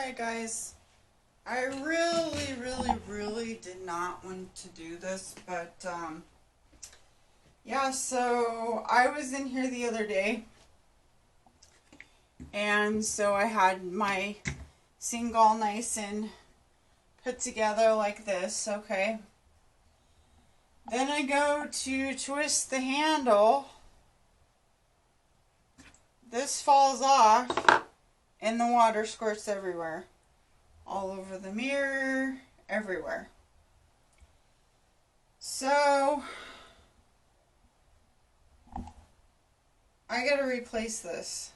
Alright guys, I really did not want to do this, but yeah, so I was in here the other day, and so I had my sink all nice and put together like this, okay? Then I go to twist the handle, this falls off, and the water squirts everywhere. All over the mirror, everywhere. So, I gotta replace this.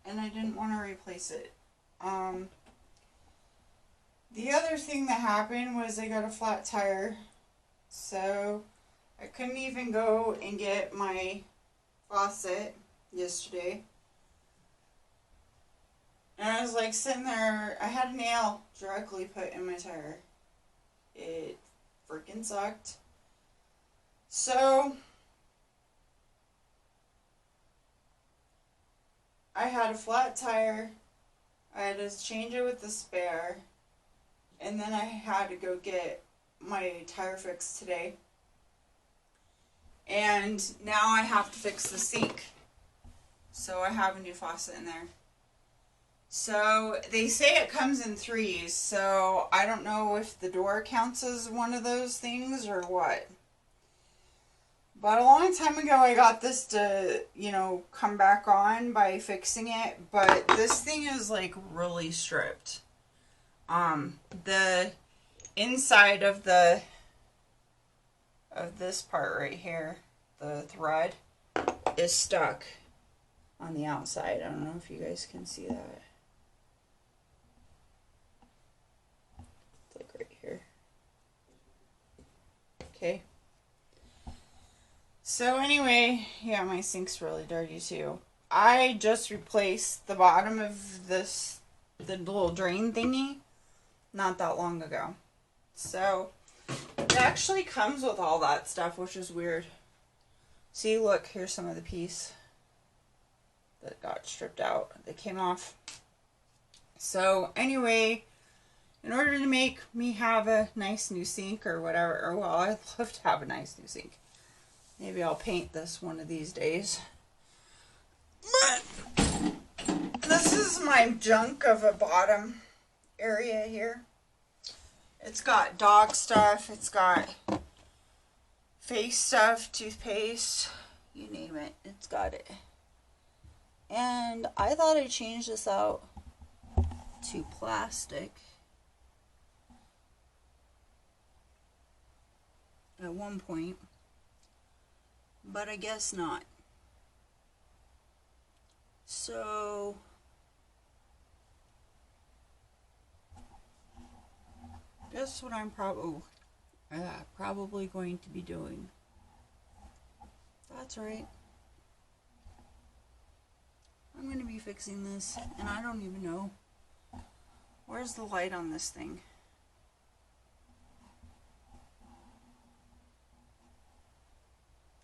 And I didn't want to replace it. The other thing that happened was I got a flat tire. So, I couldn't even go and get my faucet yesterday. And I was like sitting there, I had a nail directly put in my tire. It freaking sucked. So, I had a flat tire. I had to change it with the spare. And then I had to go get my tire fixed today. And now I have to fix the sink. So I have a new faucet in there. So, they say it comes in threes, so I don't know if the door counts as one of those things or what. But a long time ago I got this to, come back on by fixing it, but this thing is like really stripped. The inside of this part right here, the thread, is stuck on the outside. I don't know if you guys can see that. Okay. So anyway, yeah, my sink's really dirty too. I just replaced the bottom of the little drain thingy not that long ago. So it actually comes with all that stuff, which is weird. See, look, here's some of the piece that got stripped out. They came off. So anyway, in order to make me have a nice new sink or whatever, or well, I'd love to have a nice new sink. Maybe I'll paint this one of these days. But this is my junk of a bottom area here. It's got dog stuff, it's got face stuff, toothpaste, you name it, it's got it. And I thought I'd change this out to plastic at one point, but I guess not. So that's what I'm probably going to be doing. That's right. I'm going to be fixing this, and I don't even know. Where's the light on this thing?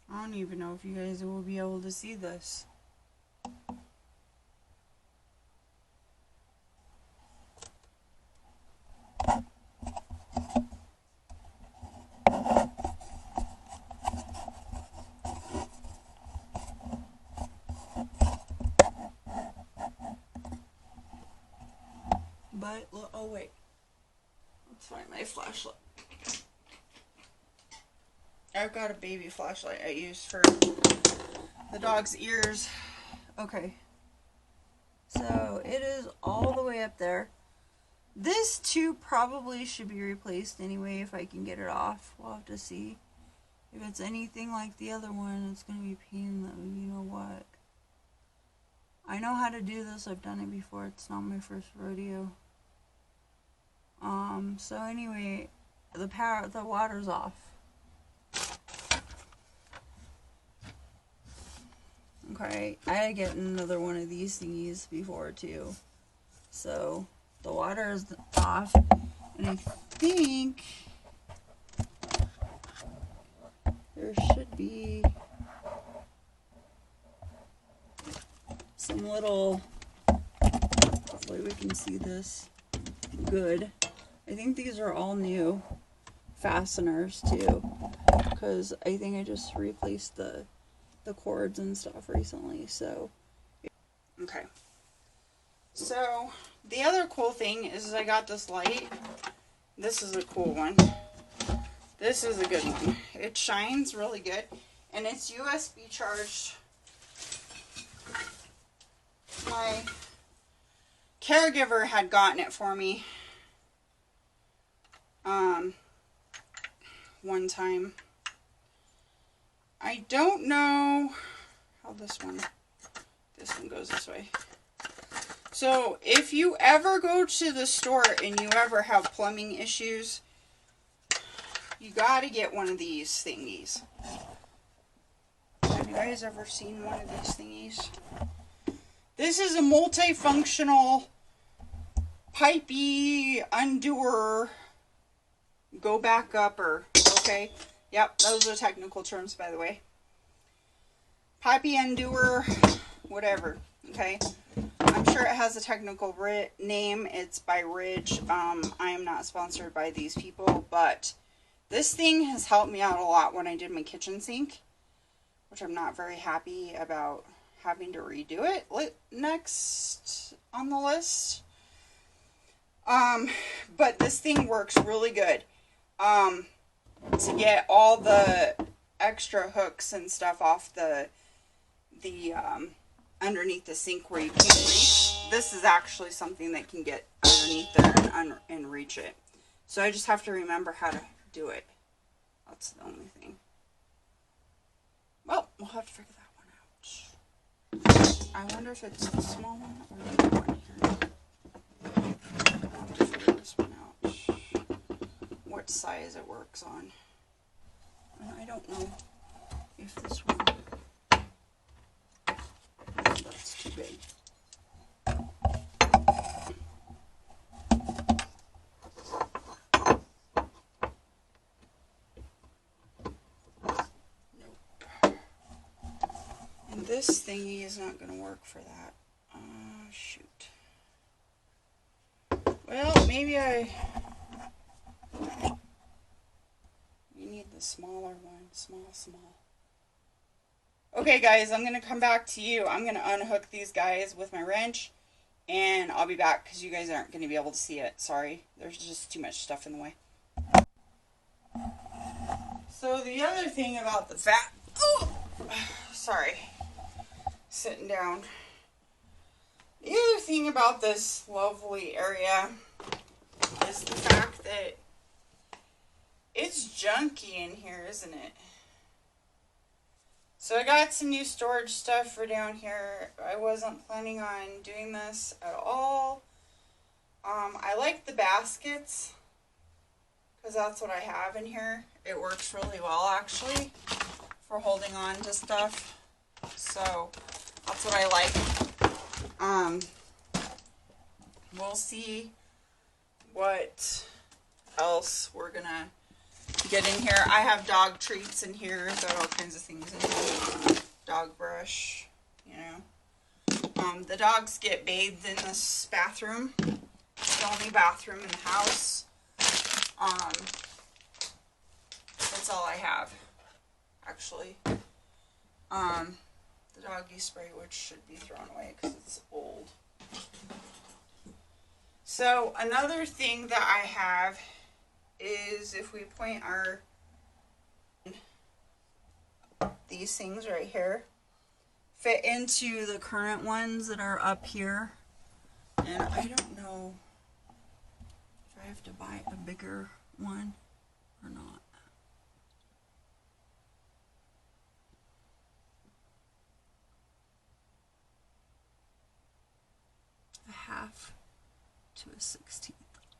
I don't even know if you guys will be able to see this. But, oh wait. Let's find my flashlight. I've got a baby flashlight I use for the dog's ears. Okay. So, it is all the way up there. This too probably should be replaced anyway if I can get it off. We'll have to see. If it's anything like the other one, it's going to be a pain in the you know what. I know how to do this. I've done it before. It's not my first rodeo. So anyway, the water's off. Okay, I had to get another one of these thingies before too. So the water is off, and I think there should be some little, hopefully we can see this good. I think these are all new fasteners too, because I think I just replaced the cords and stuff recently. So okay, so the other cool thing is I got this light. This is a cool one. This is a good one. It shines really good, and it's USB charged. My caregiver had gotten it for me one time. I don't know how this one goes this way. So if you ever go to the store and you ever have plumbing issues, you gotta get one of these thingies. Have you guys ever seen one of these thingies? This is a multifunctional pipey undoer, go back upper. Okay, yep, those are technical terms, by the way. Pipey undoer, whatever. Okay, I'm sure it has a technical name. It's by Ridge. I am not sponsored by these people, but this thing has helped me out a lot when I did my kitchen sink, which I'm not very happy about having to redo it. Next on the list. But this thing works really good. To get all the extra hooks and stuff off the underneath the sink where you can't reach. This is actually something that can get underneath there and reach it. So I just have to remember how to do it. That's the only thing. Well, we'll have to figure that one out. I wonder if it's the small one or the big one here. I'll have to figure this one out. What size it works on. And I don't know if this one... That's too big. This thingy is not going to work for that. Shoot. Well, maybe you need the smaller one. Small. Okay, guys, I'm going to come back to you. I'm going to unhook these guys with my wrench, and I'll be back because you guys aren't going to be able to see it. Sorry. There's just too much stuff in the way. So the other thing about the sorry. Sitting down. The other thing about this lovely area is the fact that it's junky in here, isn't it? So I got some new storage stuff for down here. I wasn't planning on doing this at all. I like the baskets because that's what I have in here. It works really well, actually, for holding on to stuff. So that's what I like. We'll see what else we're gonna get in here. I have dog treats in here. Got all kinds of things in here. Dog brush, you know. The dogs get bathed in this bathroom. It's the only bathroom in the house. That's all I have, actually. The doggy spray, which should be thrown away because it's old. So another thing that I have is if we point these things right here fit into the current ones that are up here, and I don't know if I have to buy a bigger one or not. A half to a 16th.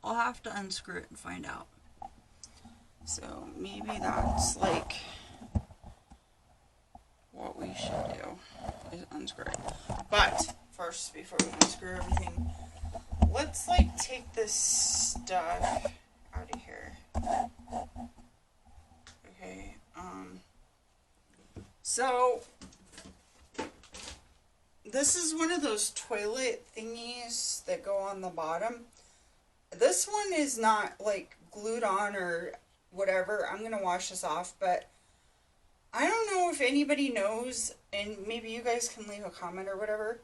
I'll have to unscrew it and find out. So maybe that's like what we should do is unscrew it. But first, before we unscrew everything, let's like take this stuff out of here. Okay, so this is one of those toilet thingies that go on the bottom. This one is not like glued on or whatever. I'm gonna wash this off, but I don't know if anybody knows, and maybe you guys can leave a comment or whatever,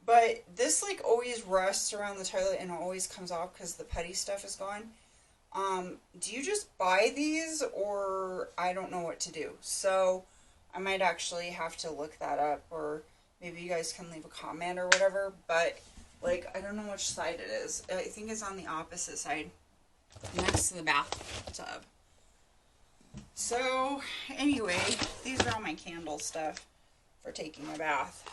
but this like always rusts around the toilet and always comes off because the putty stuff is gone. Do you just buy these, or I don't know what to do? So I might actually have to look that up, or maybe you guys can leave a comment or whatever, but like I don't know which side it is. I think it's on the opposite side, next to the bathtub. So anyway, these are all my candle stuff for taking a bath.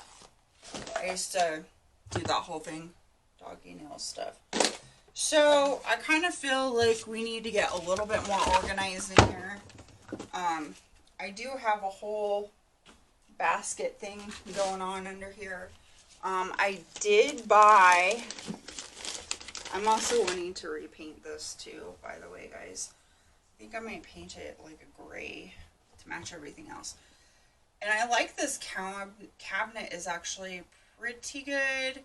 I used to do that whole thing, doggy nail stuff. So I kind of feel like we need to get a little bit more organized in here. I do have a whole basket thing going on under here. I did buy, I'm also wanting to repaint this too, by the way, guys. I think I might paint it like a gray to match everything else. And I like this cabinet is actually pretty good.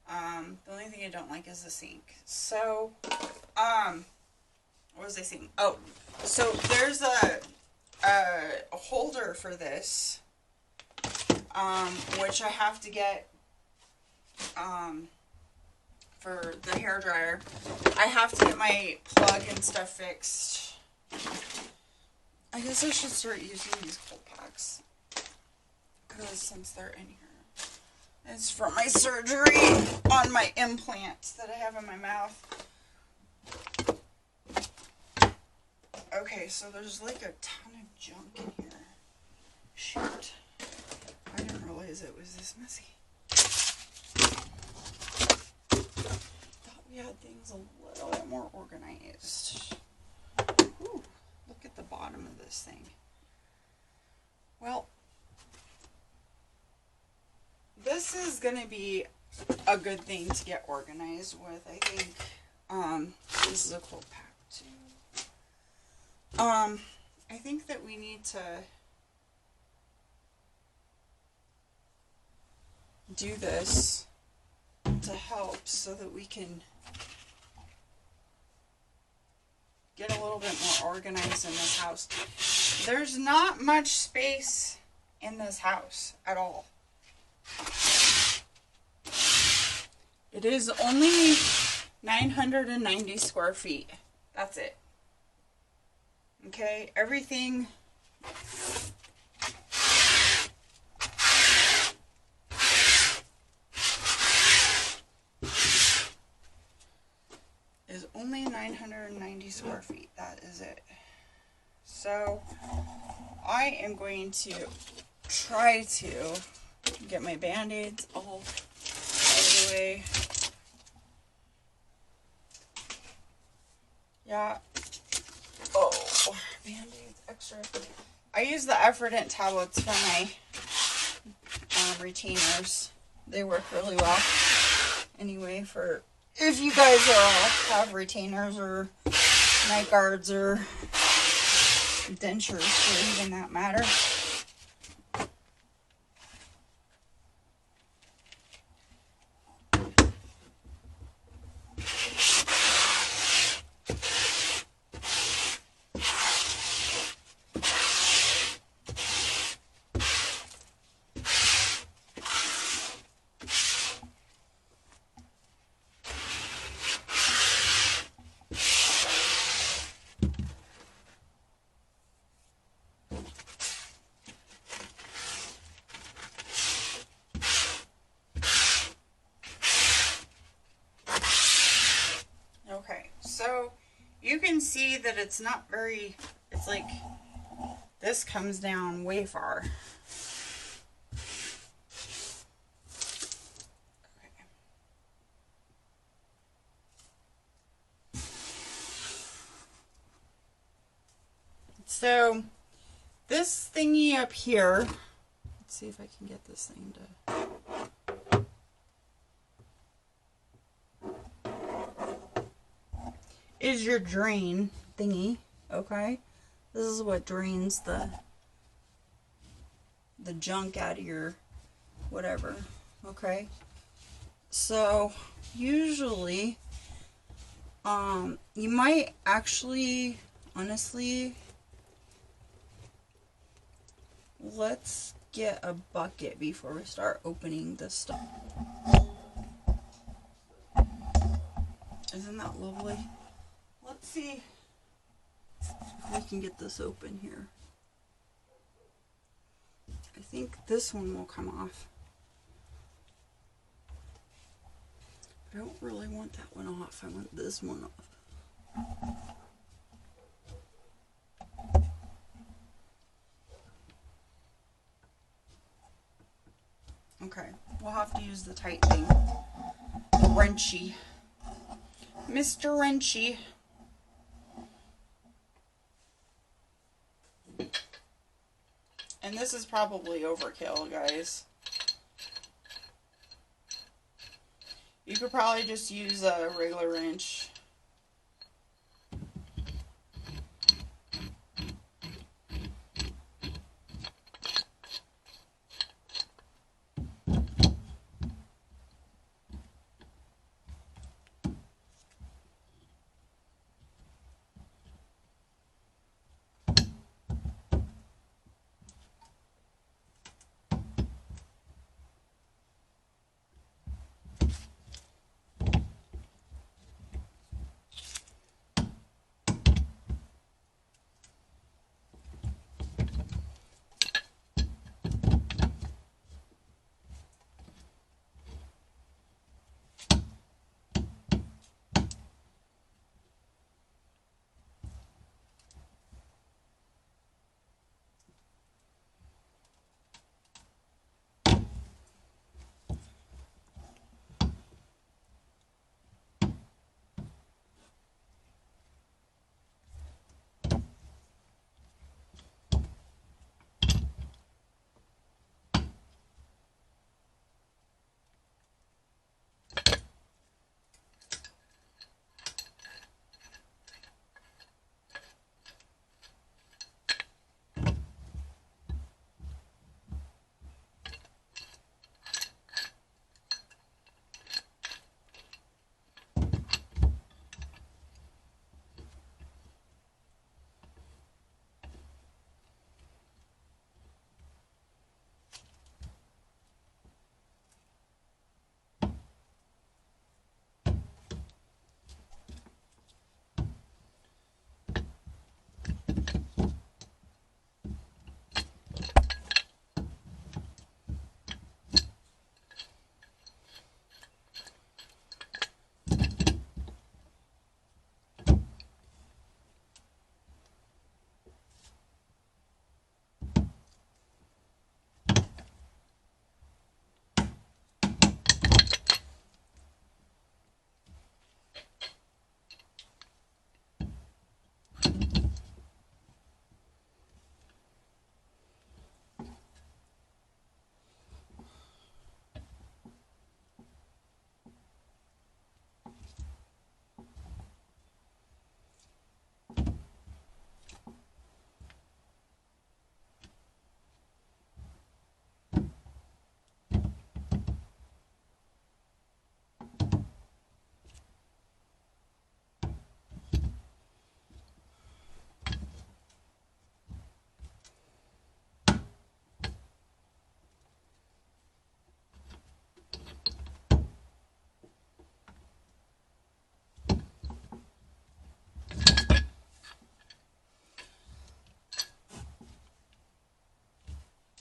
The only thing I don't like is the sink. So, what was I saying? Oh, so there's a holder for this, which I have to get, for the hairdryer. I have to get my plug and stuff fixed. I guess I should start using these cold packs, because since they're in here. It's from my surgery on my implants that I have in my mouth. Okay, so there's like a ton of junk in here. Shoot. I didn't realize it was this messy. Thought we had things a little bit more organized. Ooh, look at the bottom of this thing. Well, this is going to be a good thing to get organized with, I think. This is a cold pack, too. I think that we need to do this to help so that we can get a little bit more organized in this house. There's not much space in this house at all. It is only 990 square feet. That's it. Okay, everything is only 990 square feet. That is it. So I am going to try to get my band-aids all out of the way. Yeah. Oh, band-aids extra. I use the Effordent tablets for my retainers. They work really well. Anyway, for if you guys have retainers or night guards or dentures for even that matter. So you can see that it's not very, it's like this comes down way far. Okay. So this thingy up here, let's see if I can get this thing to... is your drain thingy, okay? This is what drains the junk out of your whatever. Okay, so usually, you might actually, honestly, let's get a bucket before we start opening this stuff. Isn't that lovely? Let's see if we can get this open here. I think this one will come off. I don't really want that one off. I want this one off. Okay, we'll have to use the tight thing. The wrenchy. Mr. Wrenchy. And this is probably overkill, guys. You could probably just use a regular wrench.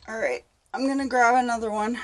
Alright, I'm gonna grab another one.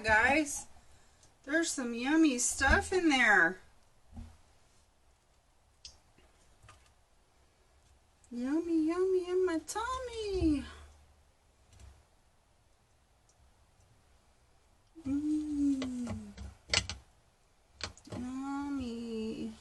that, guys. There's some yummy stuff in there. Yummy, yummy in my tummy. Mmm. Yummy.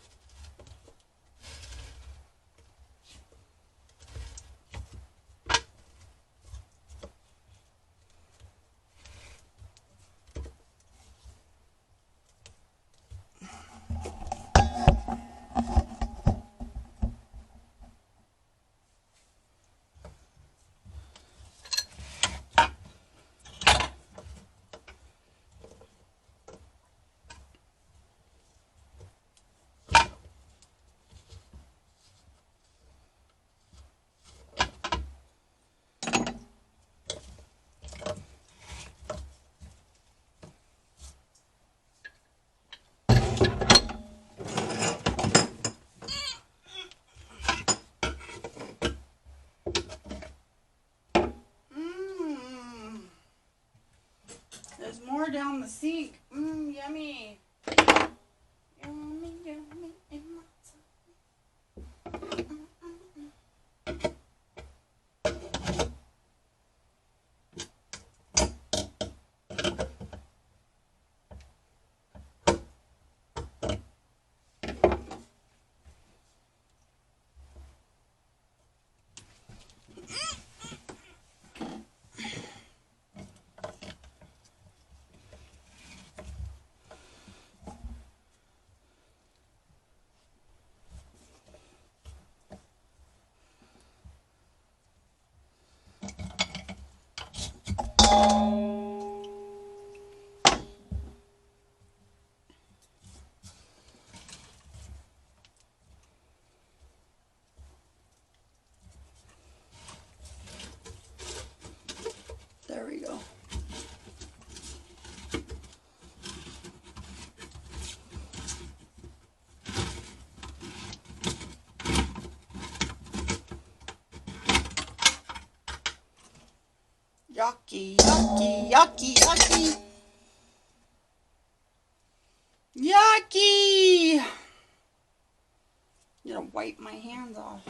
There's more down the sink. Mmm, yummy. Yummy, yummy in my tummy. There we go. Yucky, yucky, yucky, yucky. Yucky! I'm gonna wipe my hands off.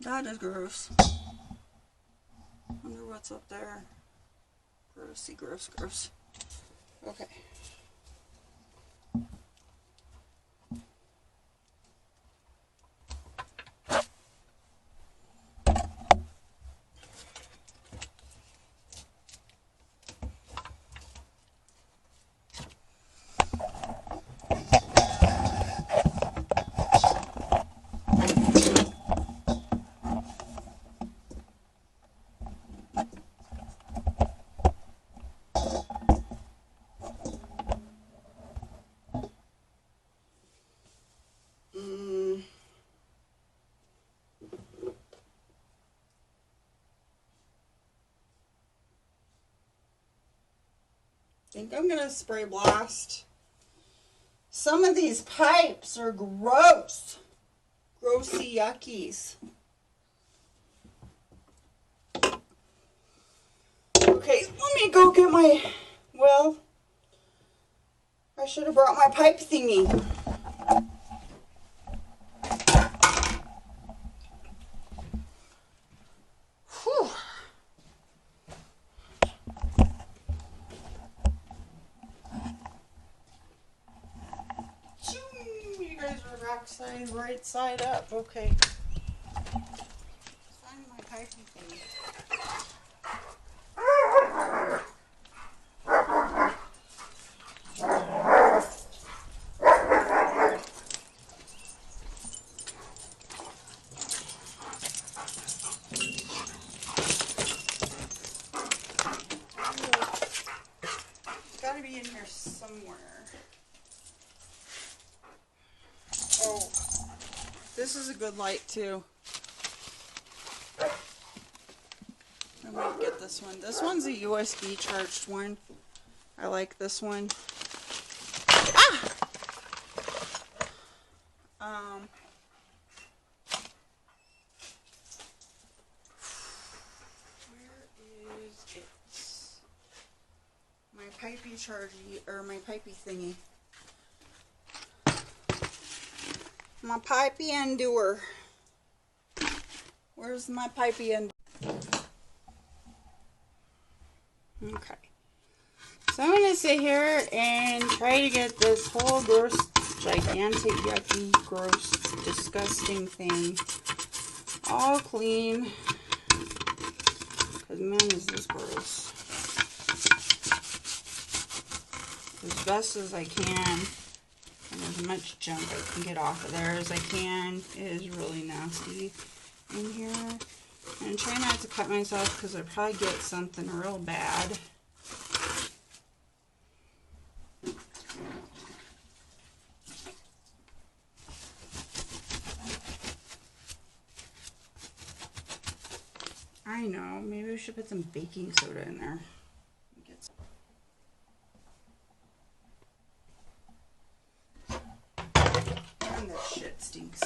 That is gross. Wonder what's up there. Grossy, gross, gross. Okay. I think I'm gonna spray blast. Some of these pipes are gross. Grossy yuckies. Okay, let me go get my, well, I should have brought my pipe thingy. Whew. side, right side up. Okay. Find my piping thing. It's got to be in here somewhere. Oh, this is a good light too. I might get this one. This one's a USB charged one. I like this one. Ah! Where is it? My pipey chargy, or my pipey thingy. My pipey undoer. Where's my pipey undoer? Okay. So I'm going to sit here and try to get this whole gross, gigantic, yucky, gross, disgusting thing all clean. Because man, is this gross. As best as I can. And as much junk I can get off of there as I can. It is really nasty in here. And try not to cut myself because I'd probably get something real bad. I know, maybe we should put some baking soda in there. And this shit stinks.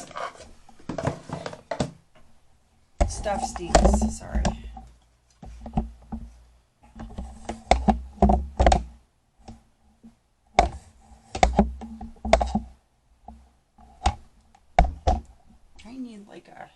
Stuff stinks, sorry. I need like a...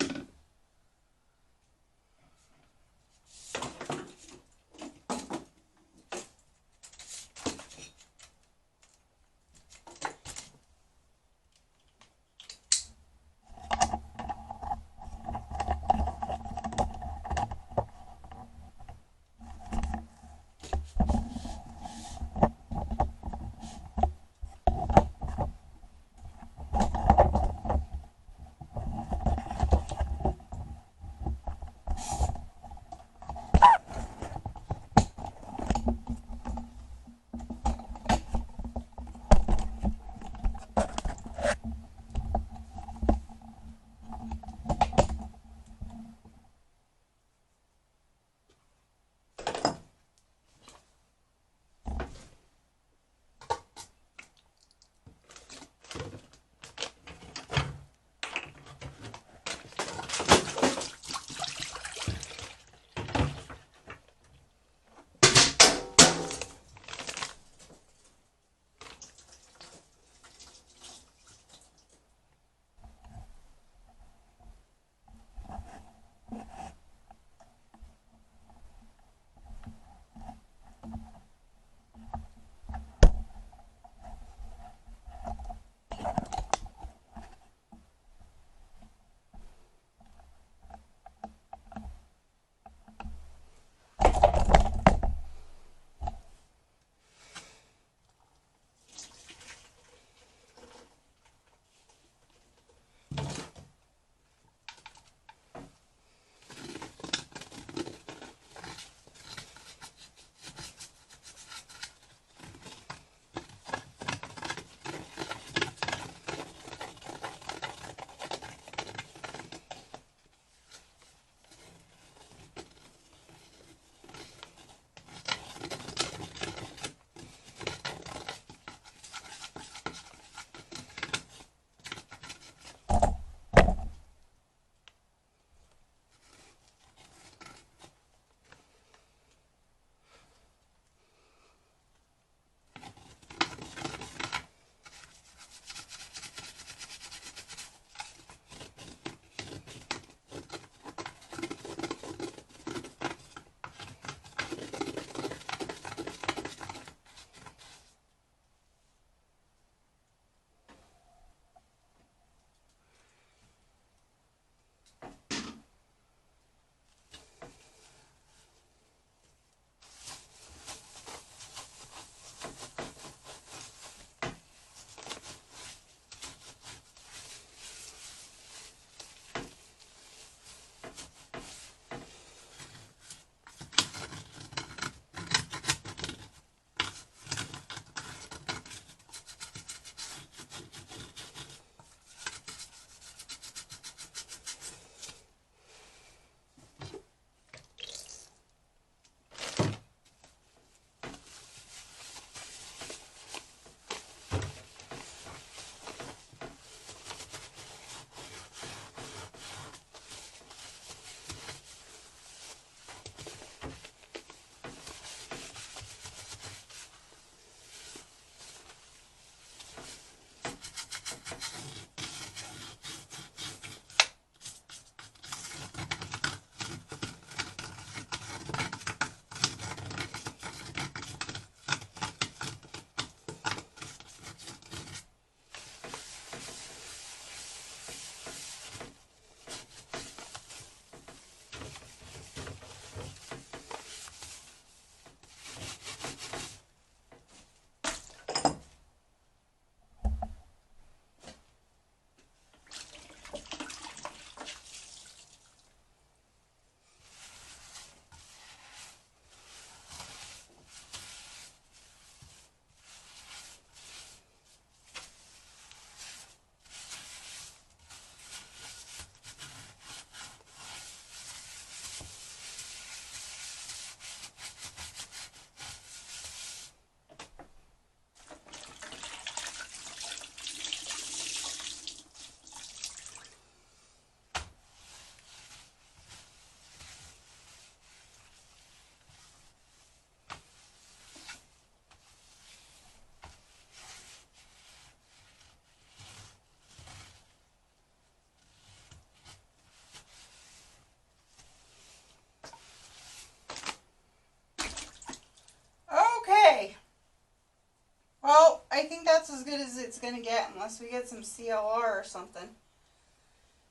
I think that's as good as it's going to get unless we get some CLR or something.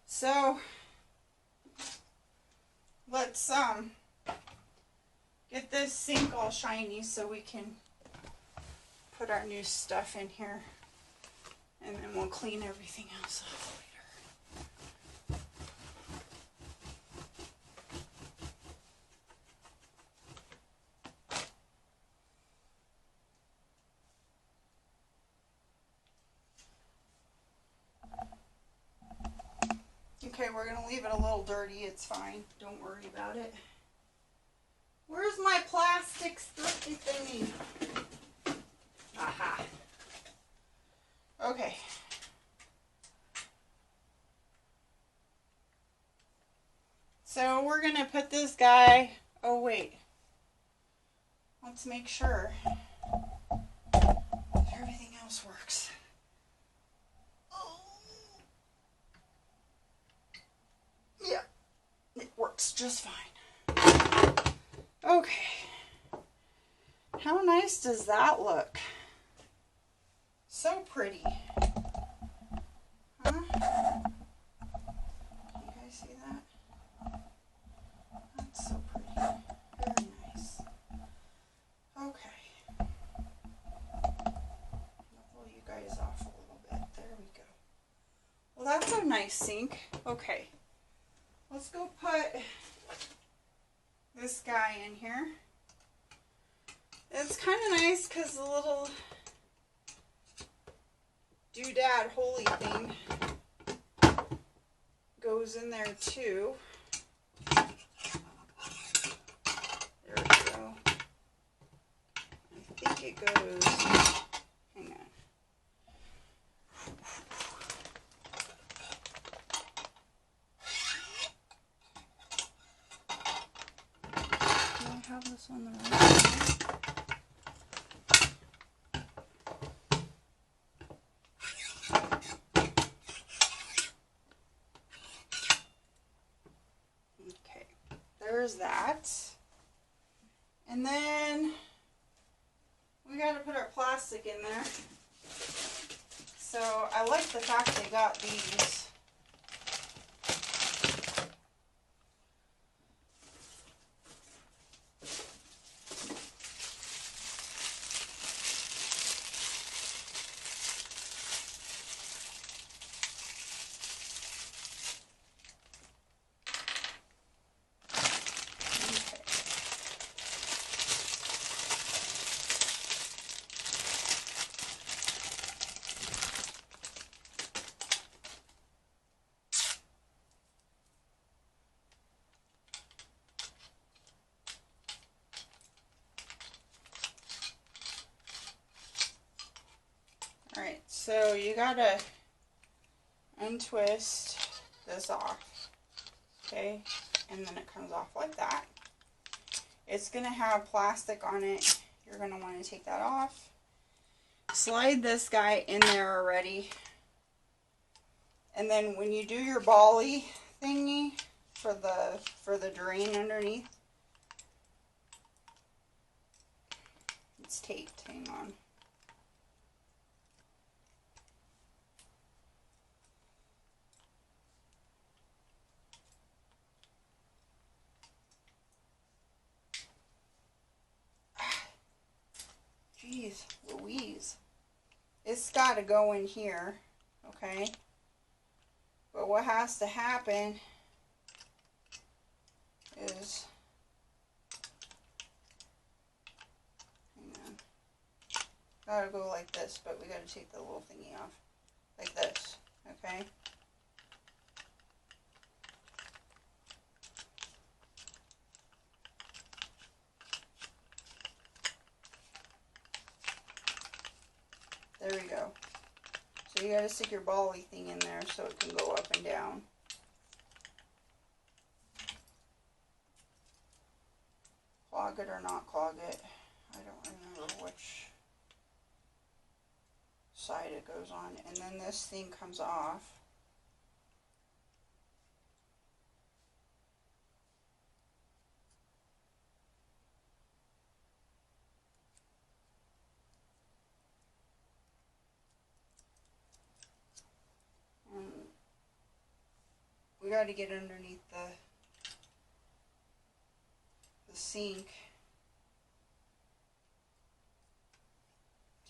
So, let's get this sink all shiny so we can put our new stuff in here. And then we'll clean everything else off later. Okay, we're going to leave it a little dirty. It's fine. Don't worry about it. Where's my plastic thrifty thingy? Aha. Okay. So we're going to put this guy... Oh, wait. Let's make sure that everything else works. Yeah, it works just fine. Okay. How nice does that look? So pretty. Huh? Can you guys see that? That's so pretty. Very nice. Okay. I'll pull you guys off a little bit. There we go. Well, that's a nice sink. Okay. Let's go put this guy in here. It's kind of nice because the little doodad holy thing goes in there too. There we go. I think it goes, hang on. Do I have this on the right side? There's that. And then we got to put our plastic in there. So I like the fact they got these. Alright, so you gotta untwist this off, okay, and then it comes off like that. It's gonna have plastic on it. You're gonna want to take that off. Slide this guy in there already, and then when you do your volley thingy for the drain underneath, it's taped. Hang on. Jeez Louise. It's got to go in here, okay? But what has to happen is, hang on, gotta go like this, but we gotta take the little thingy off, like this, okay? There we go. So you gotta stick your volley thing in there so it can go up and down. Clog it or not clog it. I don't remember which side it goes on. And then this thing comes off. we got to get underneath the sink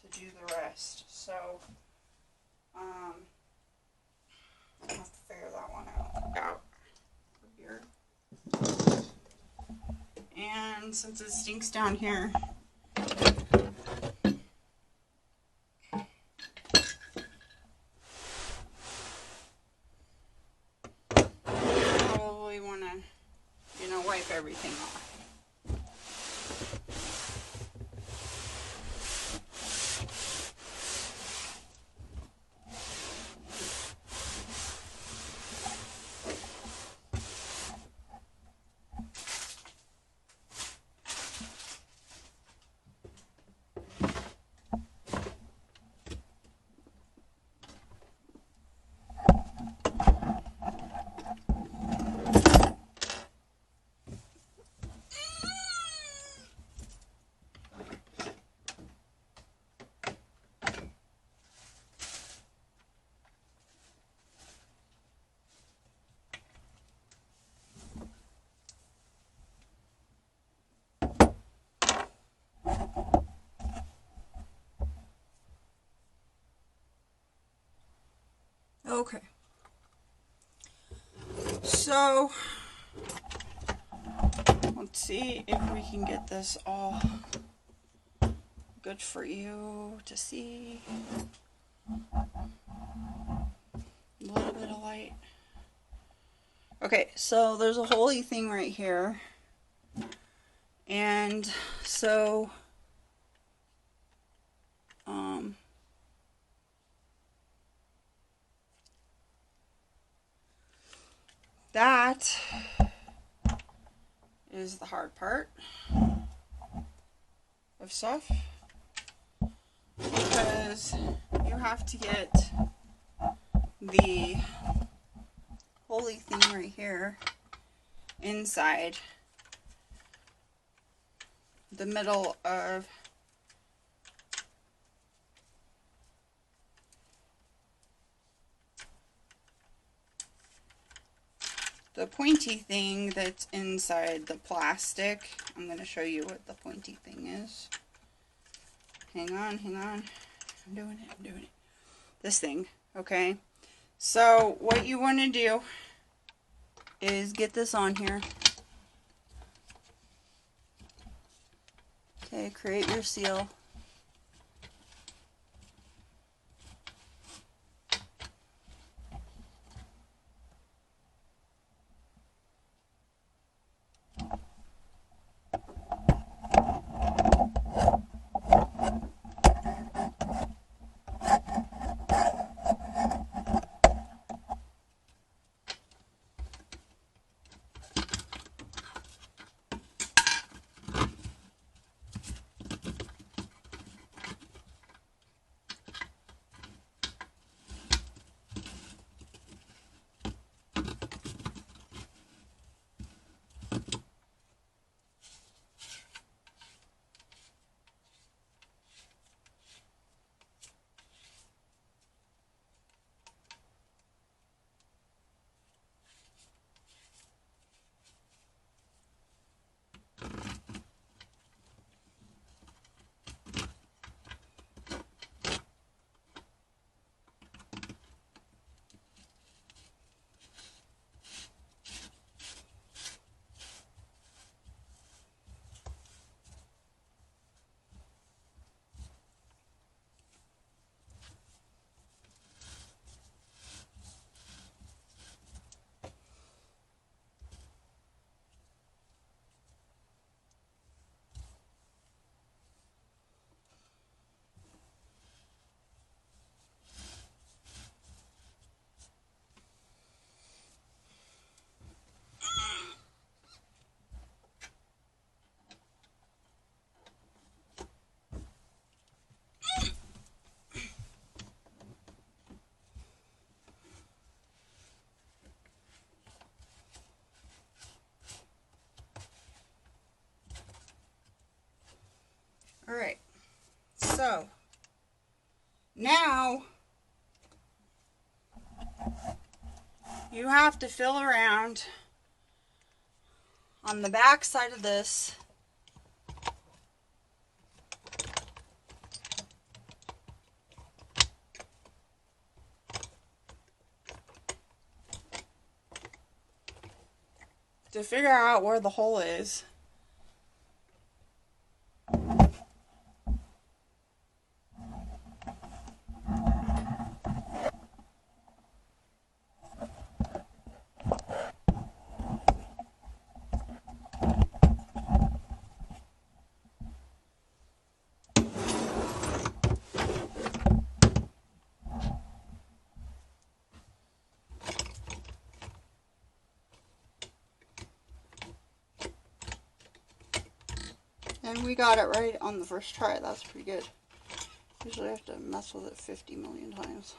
to do the rest. So, I'll have to figure that one out here. And since it stinks down here, probably want to, wipe everything off. Okay. So, let's see if we can get this all good for you to see. A little bit of light. Okay, so there's a holy thing right here. And so, that is the hard part of stuff, because you have to get the holy thing right here inside the middle of the pointy thing that's inside the plastic. I'm going to show you what the pointy thing is. Hang on. I'm doing it. This thing, okay? So what you want to do is get this on here. Okay, create your seal. you have to feel around on the back side of this. To figure out where the hole is. And we got it right on the first try. That's pretty good. Usually I have to mess with it 50 million times.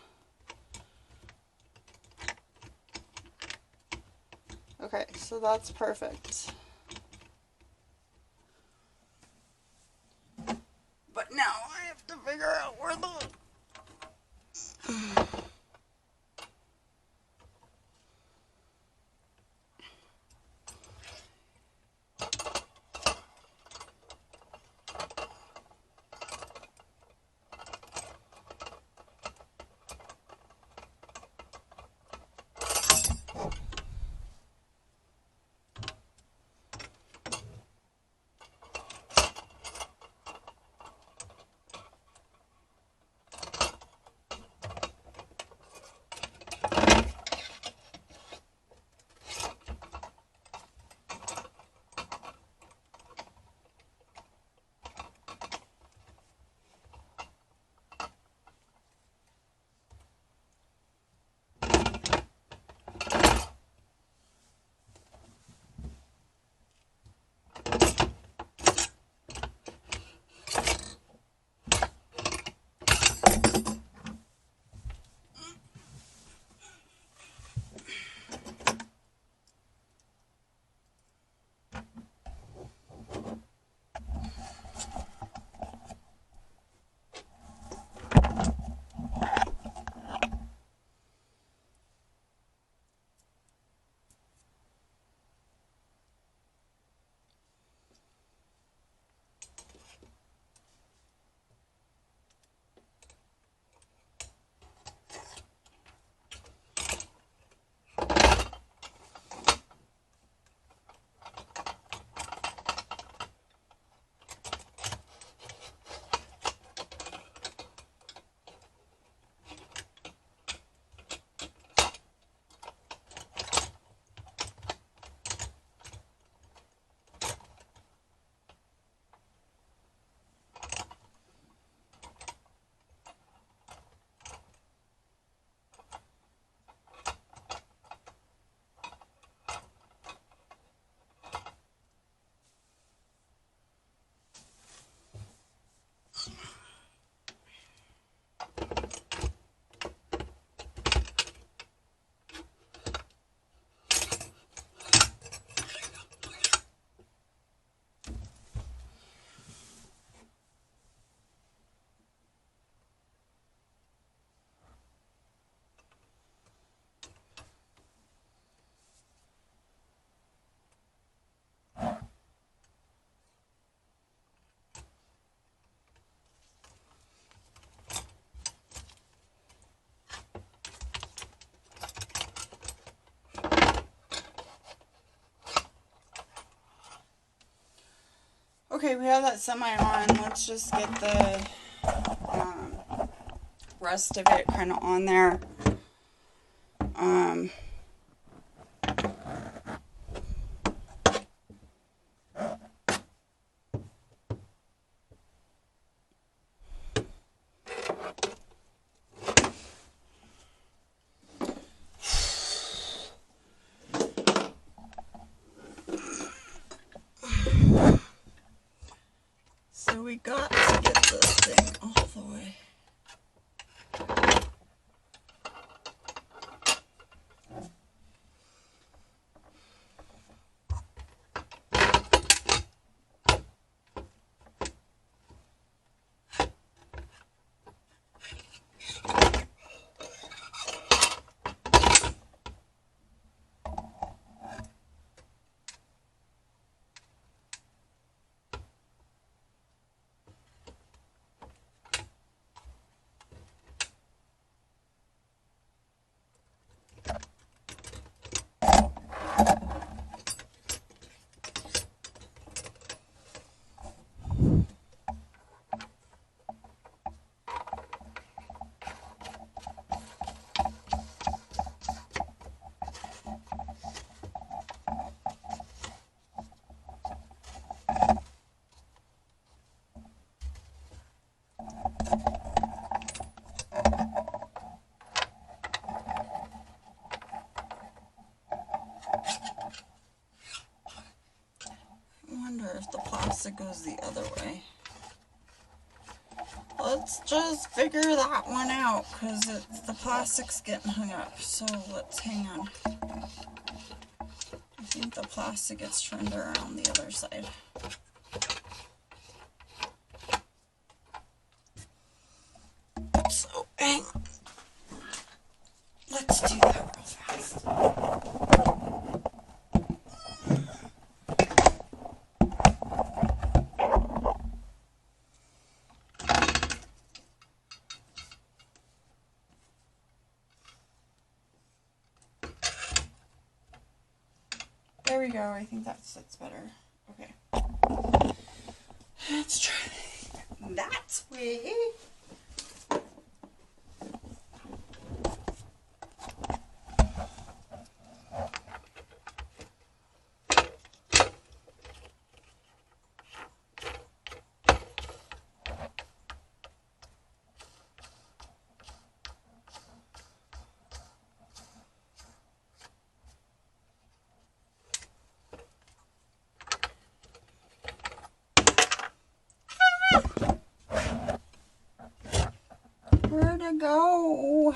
Okay, so that's perfect. But now I have to figure out where the... Okay, we have that semi on. Let's just get the rest of it kind of on there. So we got to get this thing all the way. I wonder if the plastic goes the other way. Let's just figure that one out, because the plastic's getting hung up. So let's hang on. I think the plastic gets turned around the other side. So hang on. Let's do that real fast. There we go. I think that sits better. Okay. Let's try that way. Where'd it go?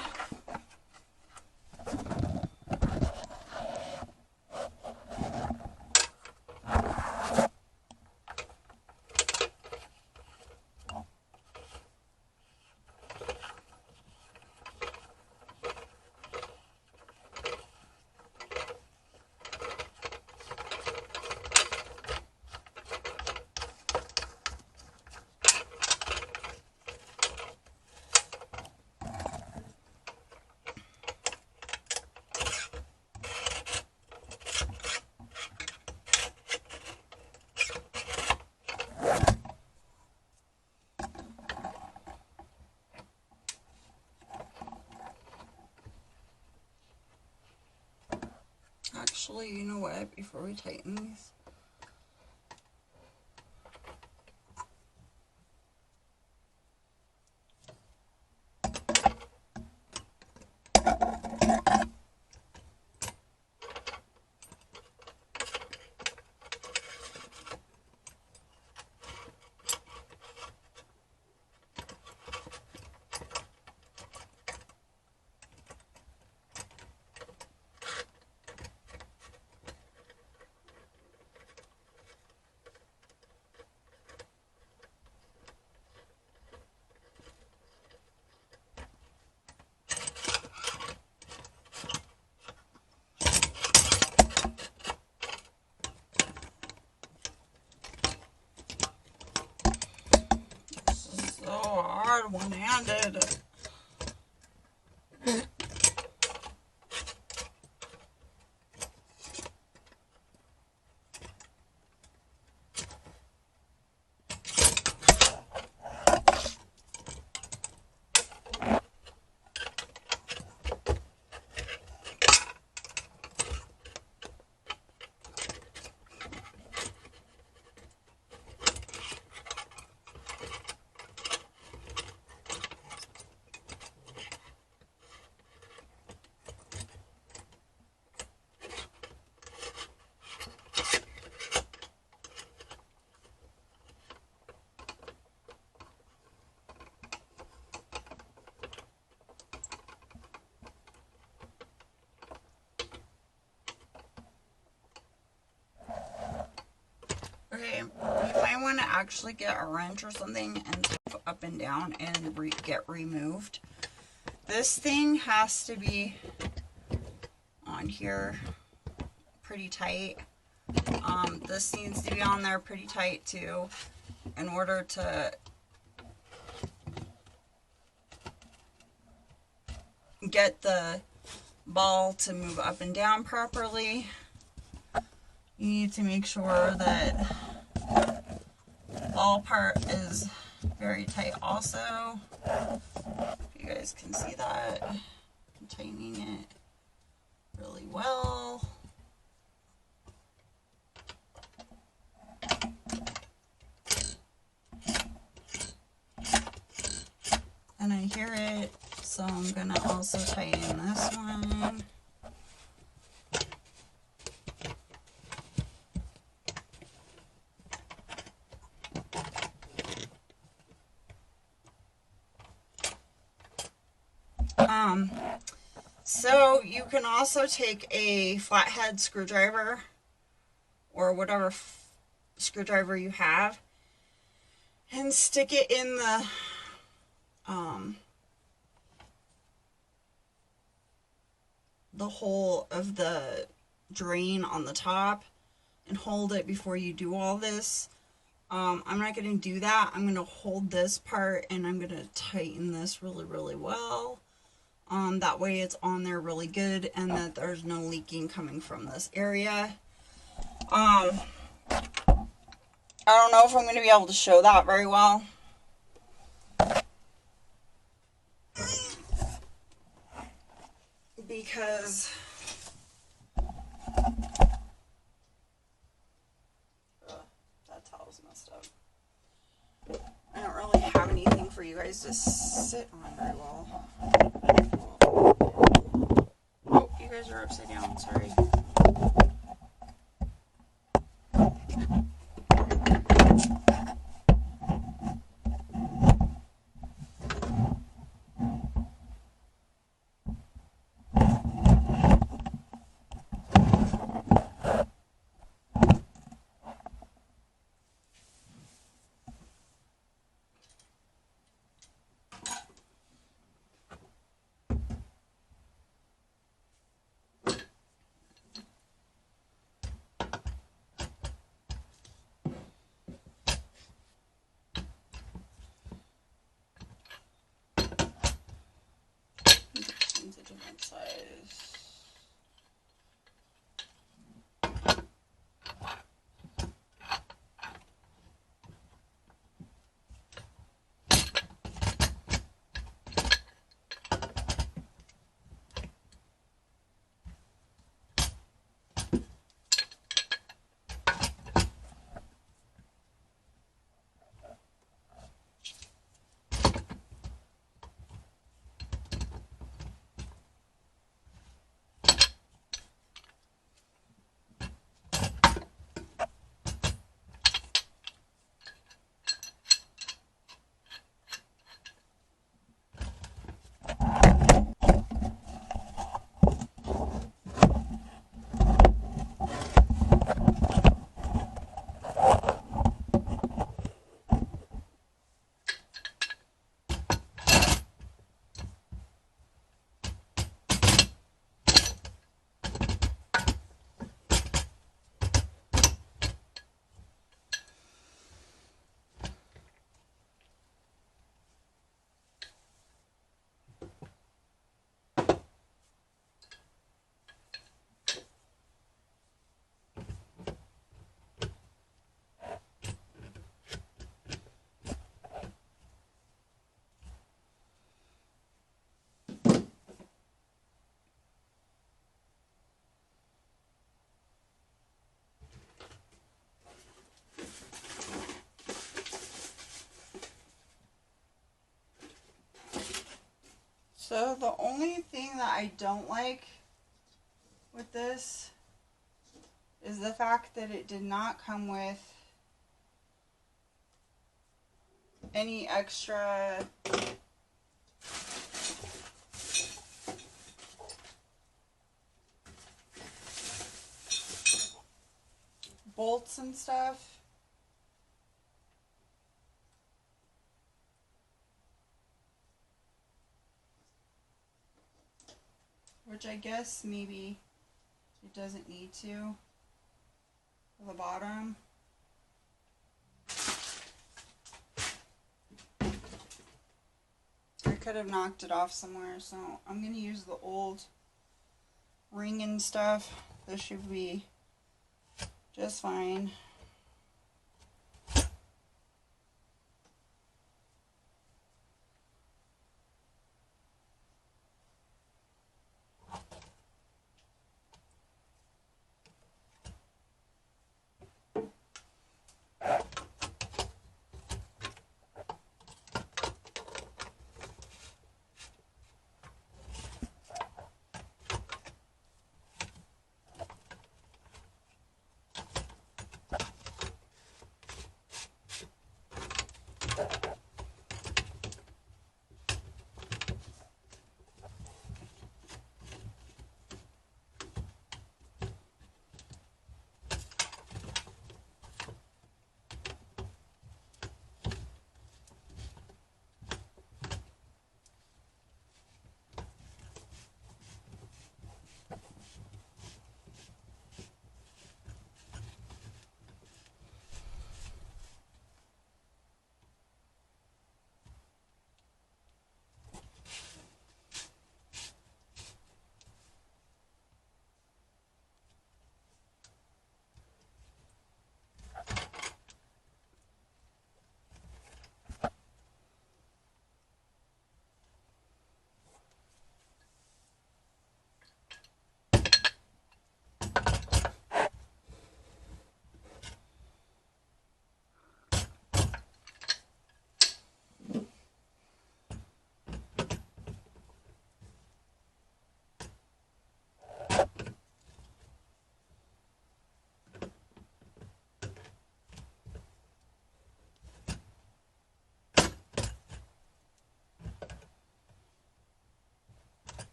Actually, you know what? Before we tighten these, so hard one-handed. Okay, you might want to actually get a wrench or something and move up and down and get removed. This thing has to be on here pretty tight. This needs to be on there pretty tight too, in order to get the ball to move up and down properly. You need to make sure that the ball part is very tight also. If you guys can see that, I'm tightening it really well. and I hear it, so I'm gonna also tighten this one. So you can also take a flathead screwdriver or whatever screwdriver you have and stick it in the hole of the drain on the top and hold it before you do all this. I'm not going to do that. I'm going to hold this part and I'm going to tighten this really, really well. That way it's on there really good and that there's no leaking coming from this area. I don't know if I'm going to be able to show that very well. Because that towel's messed up. I don't really have anything for you guys to sit on very well. Oh, you guys are upside down, sorry. A different size. So the only thing that I don't like with this is the fact that it did not come with any extra bolts and stuff. Which I guess maybe it doesn't need to for the bottom. I could have knocked it off somewhere, so I'm going to use the old ring and stuff. This should be just fine.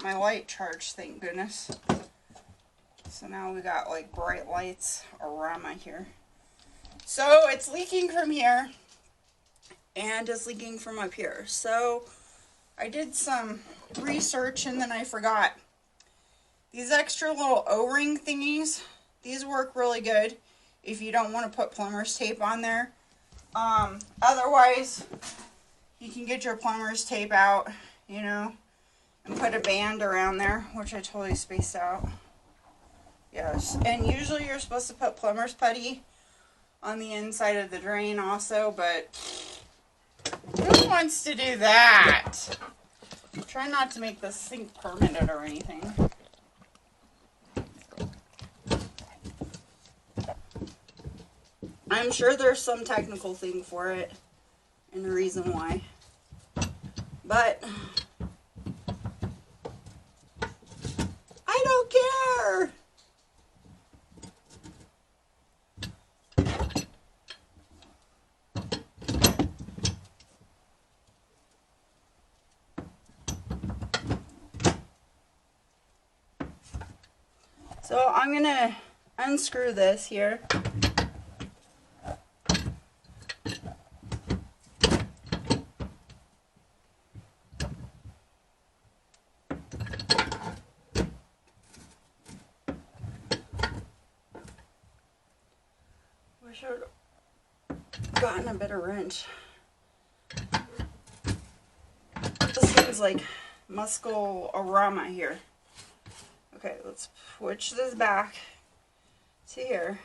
my light charged, thank goodness. So now we got like bright lights around my here. So it's leaking from here and it's leaking from up here. So I did some research and then I forgot. These extra little O-ring thingies, these work really good if you don't want to put plumber's tape on there. Otherwise, you can get your plumber's tape out, you know, and put a band around there, which I totally spaced out. Yes, and usually you're supposed to put plumber's putty on the inside of the drain also, but who wants to do that? Try not to make the sink permanent or anything. I'm sure there's some technical thing for it and a reason why. But I don't care. So I'm going to unscrew this here. Wish I would have gotten a better wrench. This thing's like Muscle-arama here. Okay, let's switch this back to here.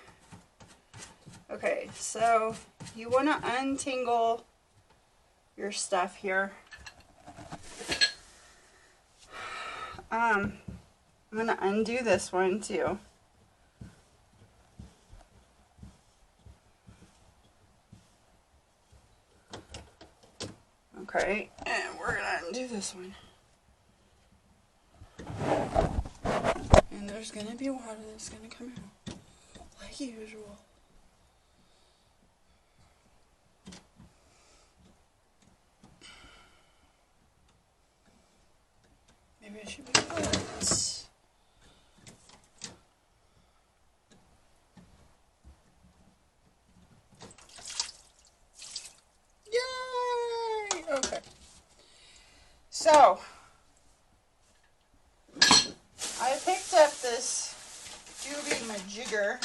Okay, so you want to untangle your stuff here. I'm going to undo this one too. Okay, and we're going to undo this one. And there's going to be water that's going to come out, like usual. Maybe I should be quiet. Yay! Okay. So, I picked up this doobie majigger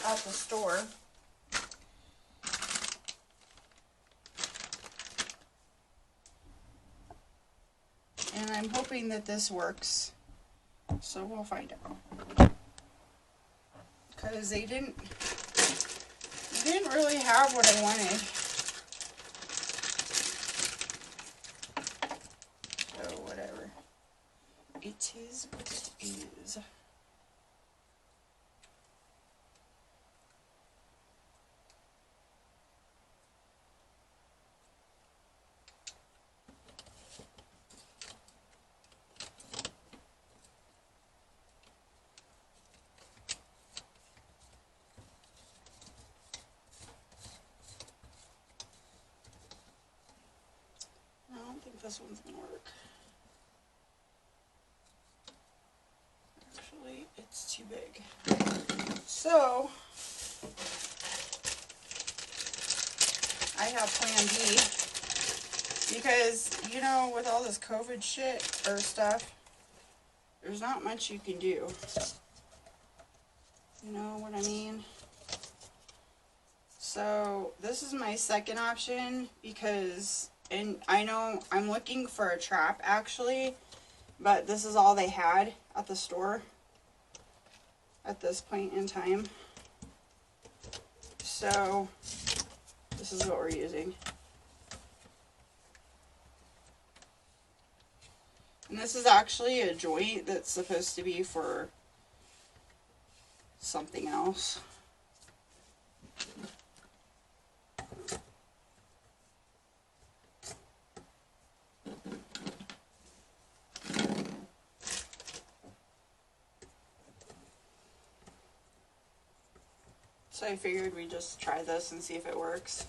at the store. And I'm hoping that this works. So we'll find out. Because they didn't really have what I wanted. So whatever. It is what it is. I don't think this one's gonna work. Actually, it's too big. So, I have plan B. Because, you know, with all this COVID shit or stuff, there's not much you can do. You know what I mean? So, this is my second option because, and I know I'm looking for a trap actually, but this is all they had at the store at this point in time. So, this is what we're using. And this is actually a joint that's supposed to be for something else. So I figured we'd just try this and see if it works.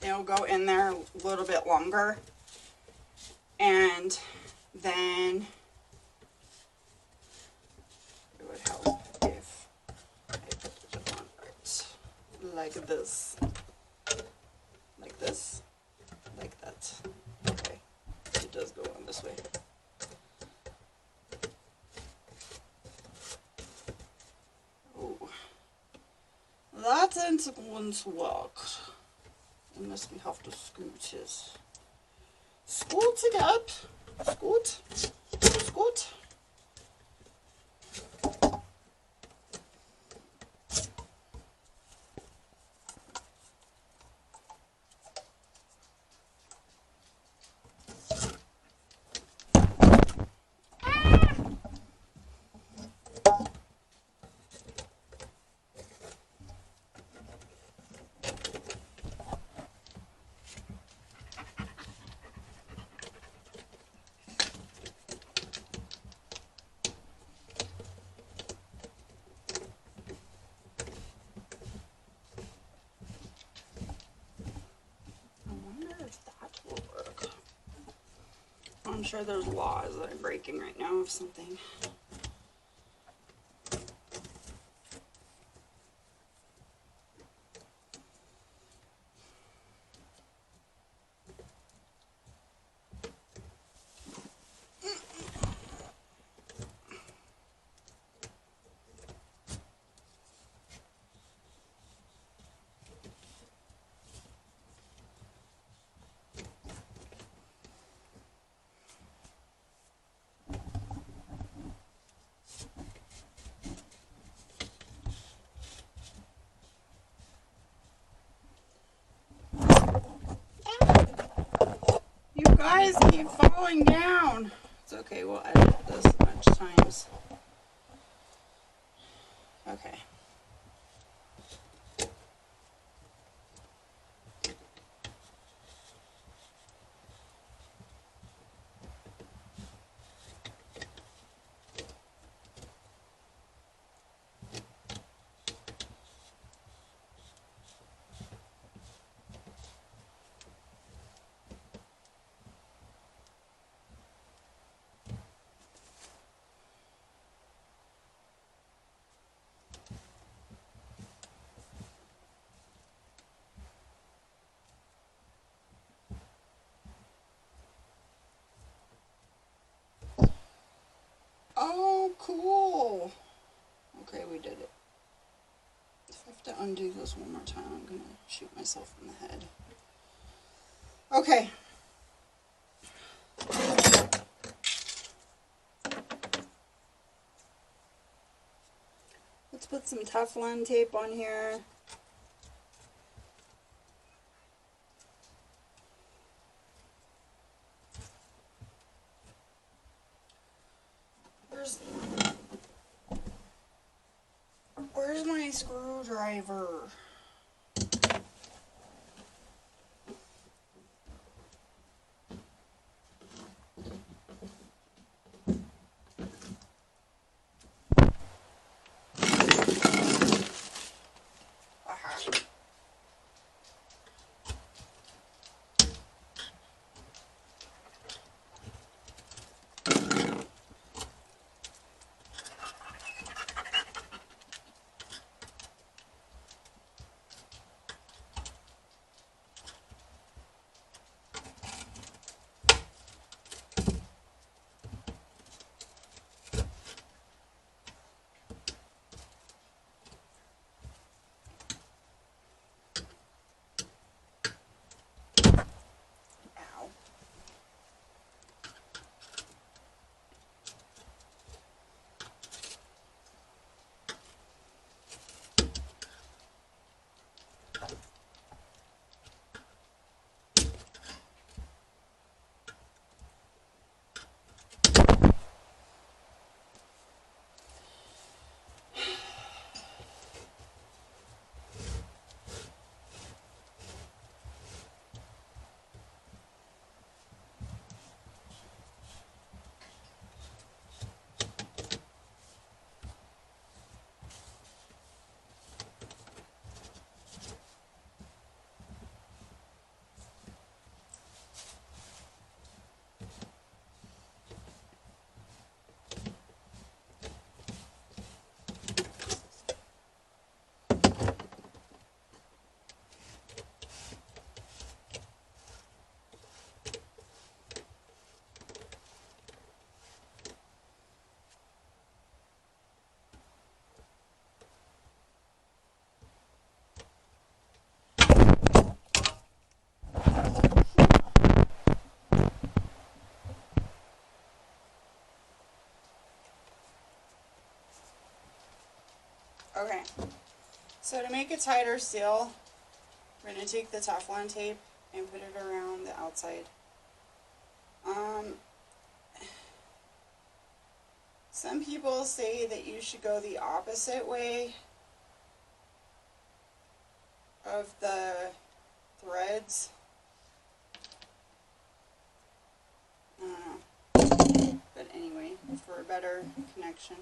It'll go in there a little bit longer. And then it would help if I put it on right, like this, like this, like that. Okay, it does go on this way. Oh, that isn't going to work unless we have to scoot it. Scoot it up. Scoot. Scoot. I'm sure there's laws that I'm breaking right now of something. You guys keep falling down. It's okay, we'll edit this a bunch of times. Okay. Oh, cool. Okay, we did it. If I have to undo this one more time, I'm going to shoot myself in the head. Okay. Let's put some Teflon tape on here. Where's my screwdriver? Okay, so to make a tighter seal, we're going to take the Teflon tape and put it around the outside. Some people say that you should go the opposite way of the threads. I don't know. But anyway, for a better connection.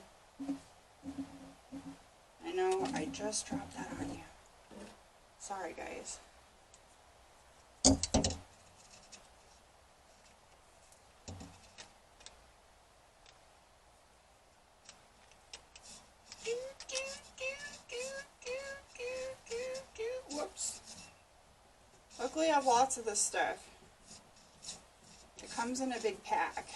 I know I just dropped that on you. Sorry, guys. Whoops. Luckily I have lots of this stuff. It comes in a big pack.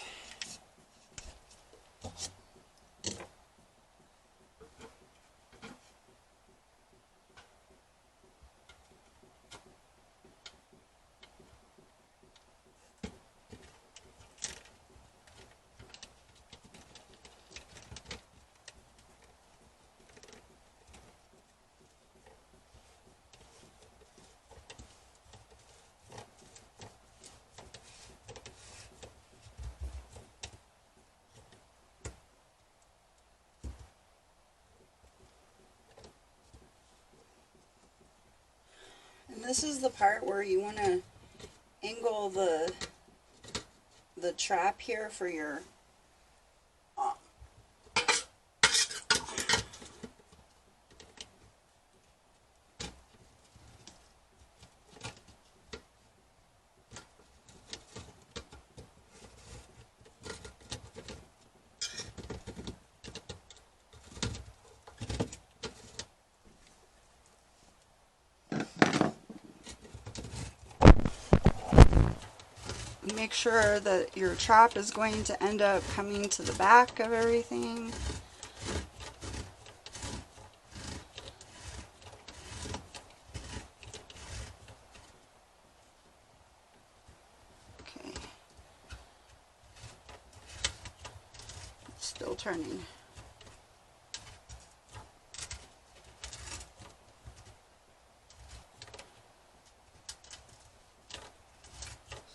And this is the part where you want to angle the trap here for your make sure that your trap is going to end up coming to the back of everything. Okay. Still turning.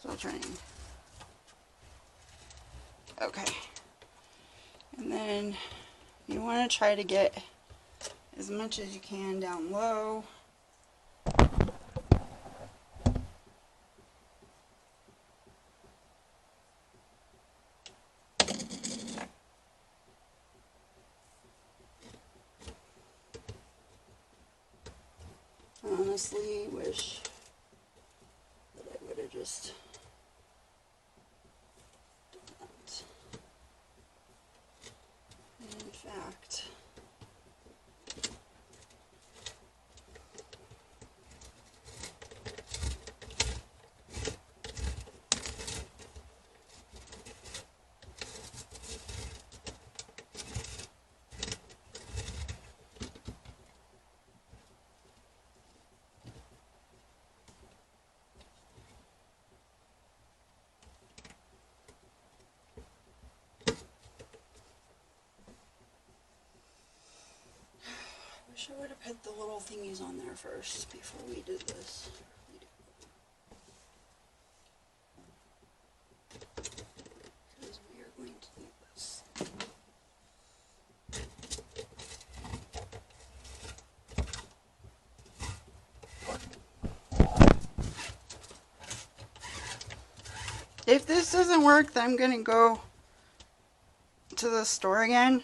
Still turning. Okay. And then you want to try to get as much as you can down low. I honestly wish that I would have just done that. In fact, I would have put the little thingies on there first before we did this. Because we are going to need this. If this doesn't work, then I'm going to go to the store again.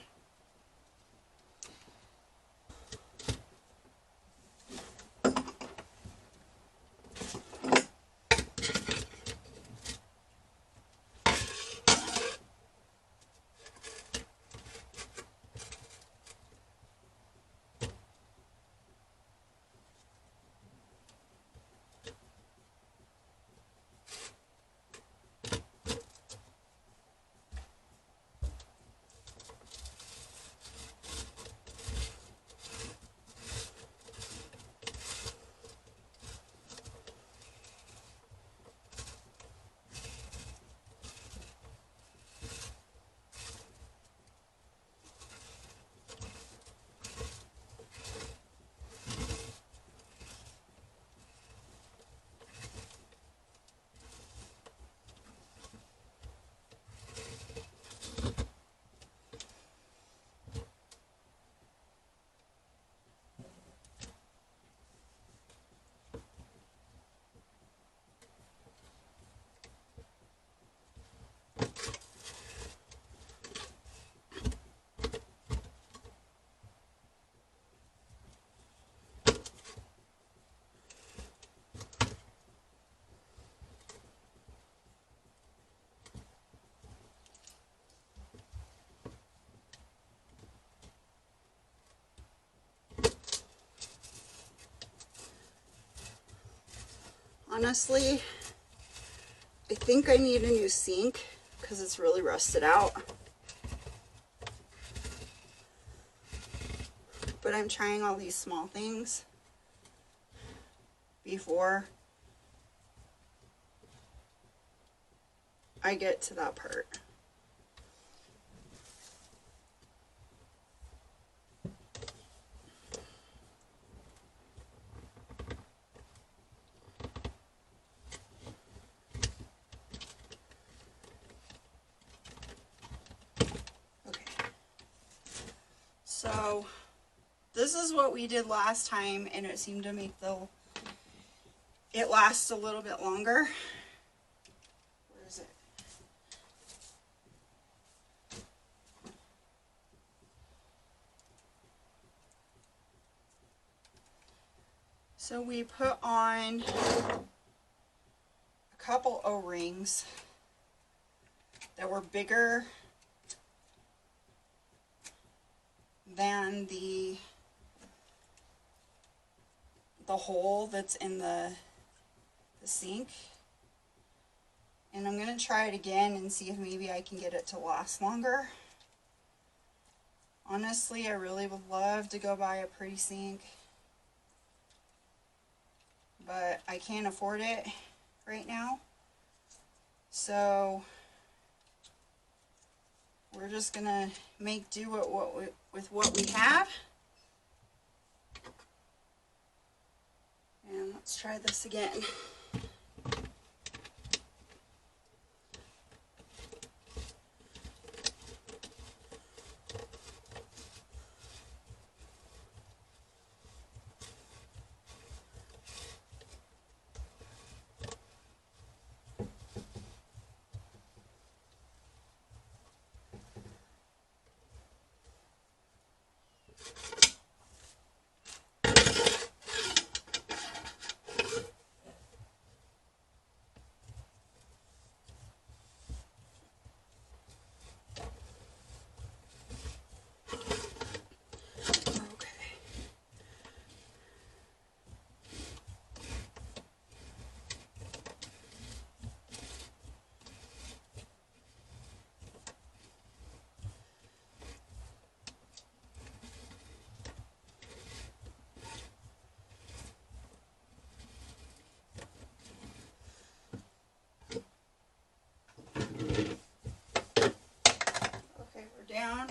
Honestly, I think I need a new sink because it's really rusted out. But I'm trying all these small things before I get to that part. Okay. So this is what we did last time, and it seemed to make it last a little bit longer. Where is it? So we put on a couple O-rings that were bigger than the hole that's in the sink. And I'm going to try it again and see if maybe I can get it to last longer. Honestly, I really would love to go buy a pretty sink, but I can't afford it right now. So we're just going to make do with what we have. And let's try this again. Okay, we're down.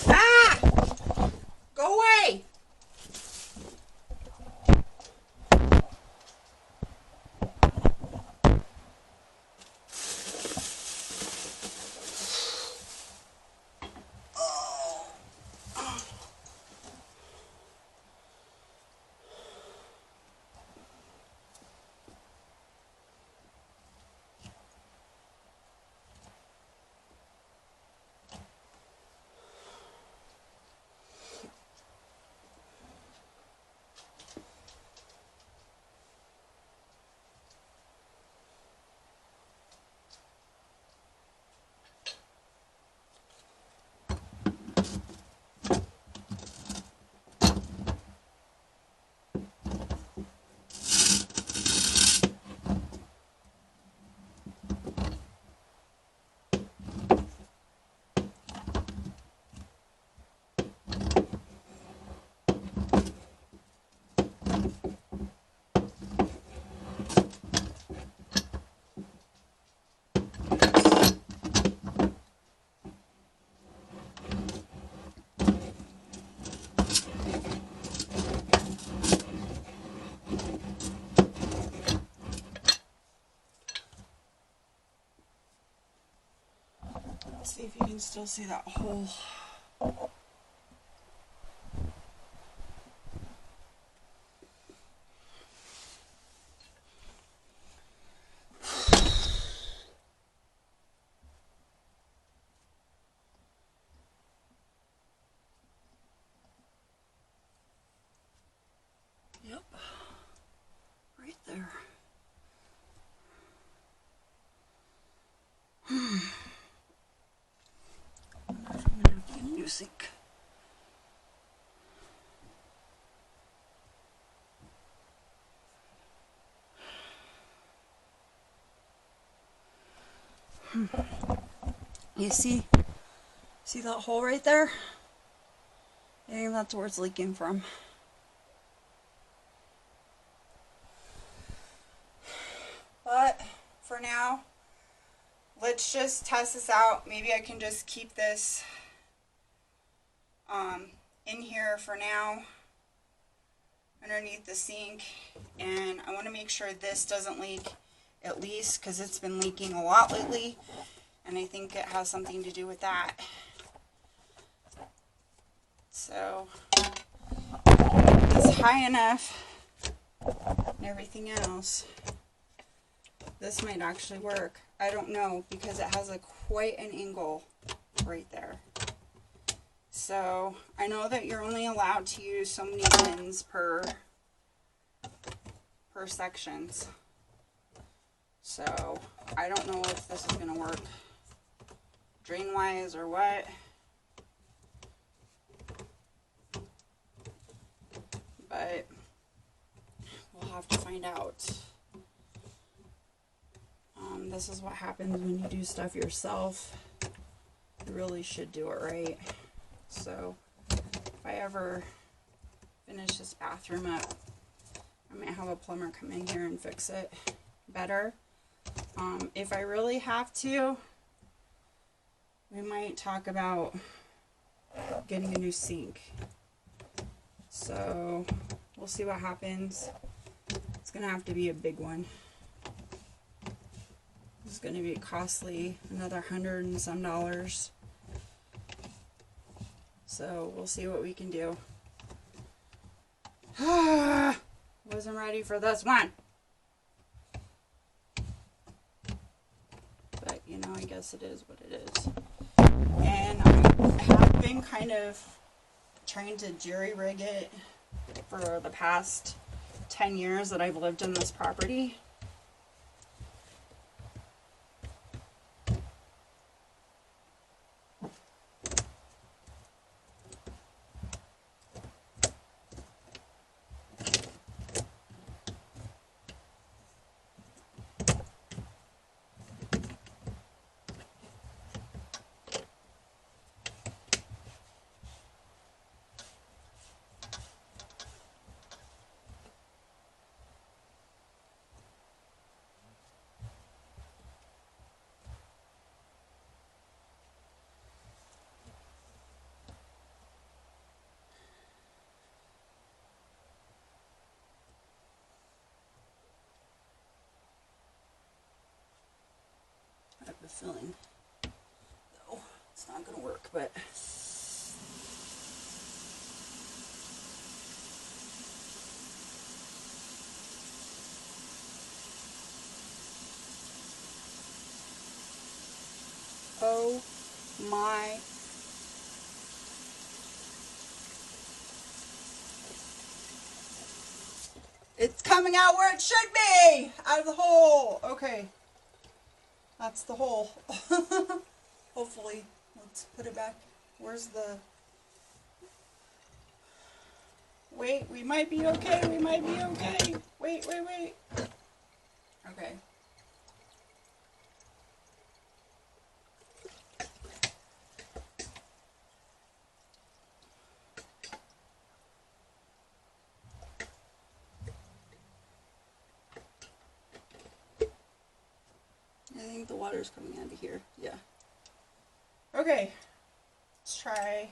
Ah! Go away! Let's see if you can still see that hole. new sink. You see that hole right there? I think that's where it's leaking from. But for now, let's just test this out. Maybe I can just keep this in here for now, underneath the sink. And I want to make sure this doesn't leak, at least, because it's been leaking a lot lately. And I think it has something to do with that. So, it's high enough and everything else. This might actually work. I don't know, because it has quite an angle right there. So I know that you're only allowed to use so many pins per sections. So I don't know if this is going to work drain wise or what. But we'll have to find out. This is what happens when you do stuff yourself. You really should do it right. So if I ever finish this bathroom up, I might have a plumber come in here and fix it better. If I really have to, we might talk about getting a new sink. So we'll see what happens. It's gonna have to be a big one. It's going to be costly, another $100 and some. So we'll see what we can do. Wasn't ready for this one. But, you know, I guess it is what it is. And I have been kind of trying to jerry-rig it for the past 10 years that I've lived in this property. I have a feeling, though, it's not going to work, but oh my, it's coming out where it should be, out of the hole. Okay, that's the hole. Hopefully, let's put it back. Where's the, wait, we might be okay, we might be okay. Wait. Okay. I think the water's coming out of here. Yeah. Okay. Let's try.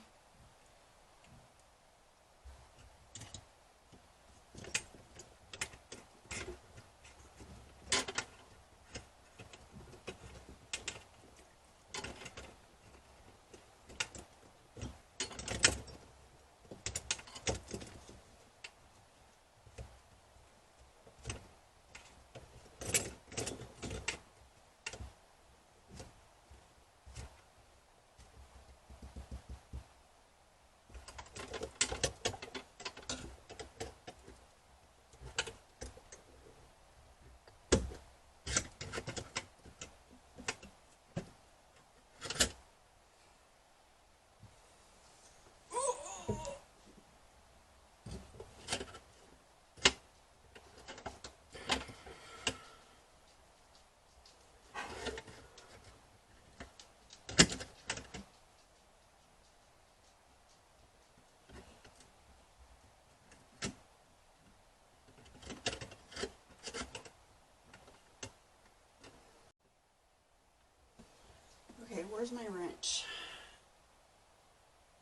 Where's my wrench?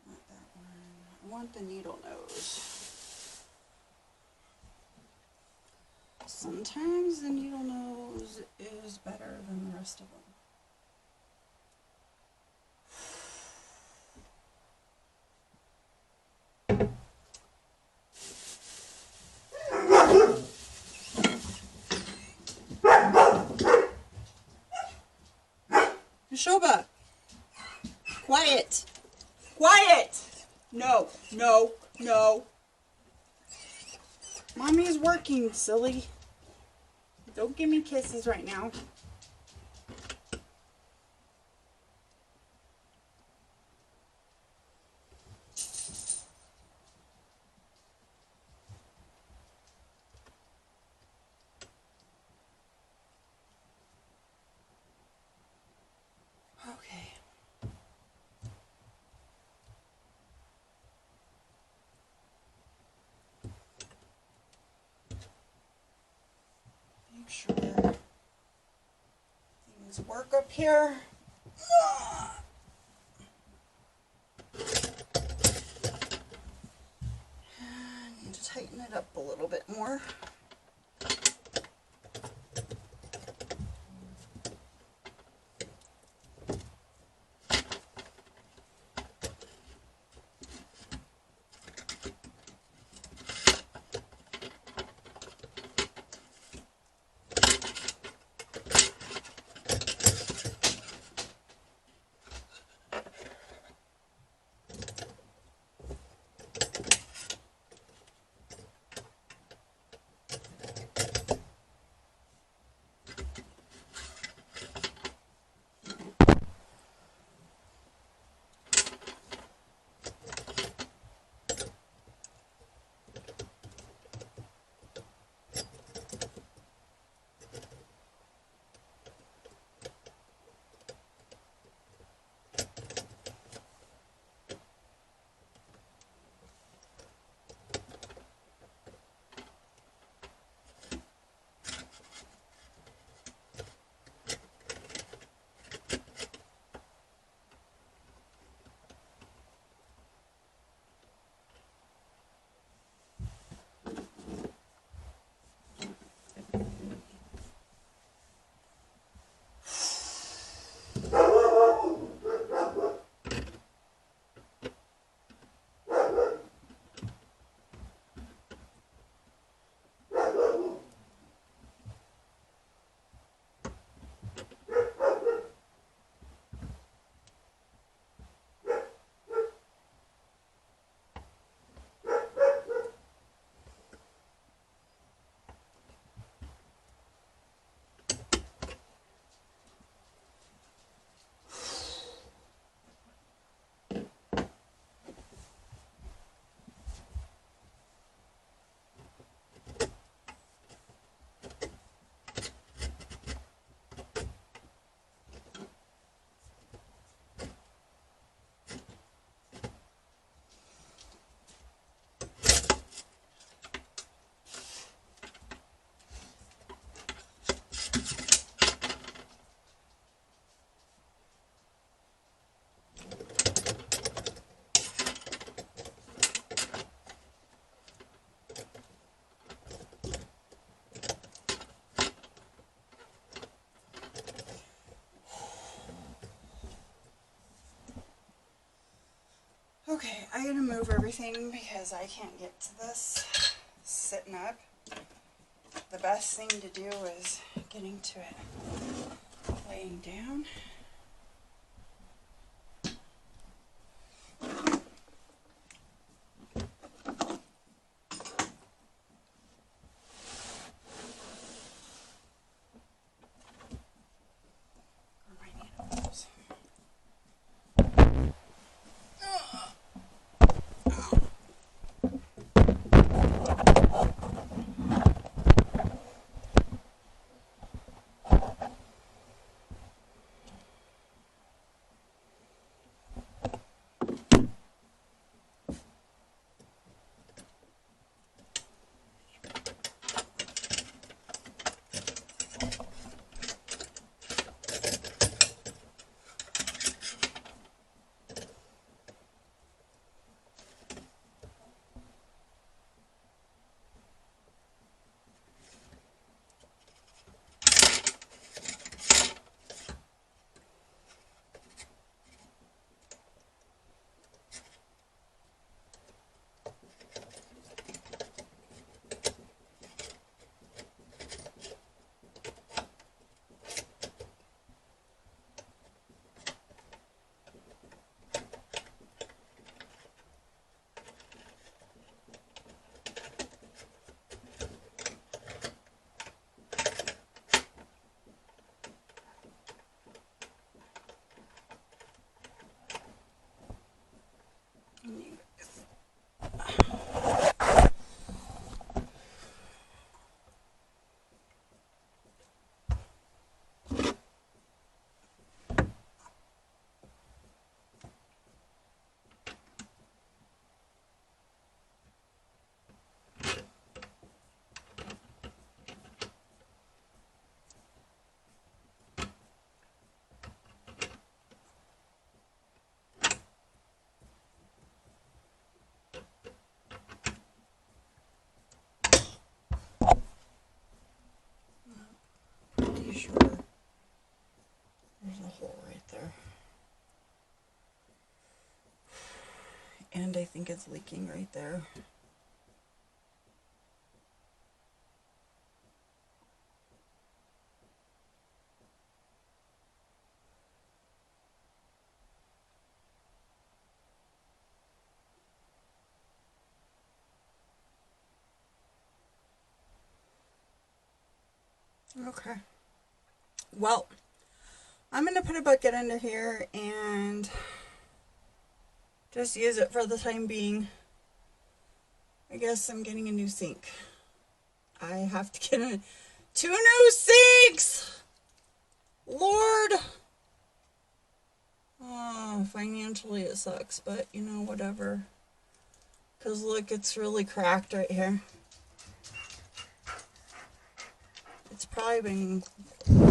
Not that one. I want the needle nose. Sometimes the needle nose is better than the rest of them. Shoba, quiet, quiet. No, no, no. Mommy's working, silly. Don't give me kisses right now. Okay. Make sure things work up here. I need to tighten it up a little bit more. Okay, I'm gonna move everything because I can't get to this sitting up. The best thing to do is getting to it laying down. And I think it's leaking right there. Okay. Well, I'm going to put a bucket under here and just use it for the time being. I guess I'm getting a new sink. I have to get 2 new sinks! Lord! Oh, financially it sucks, but you know, whatever. Because look, it's really cracked right here. It's probably been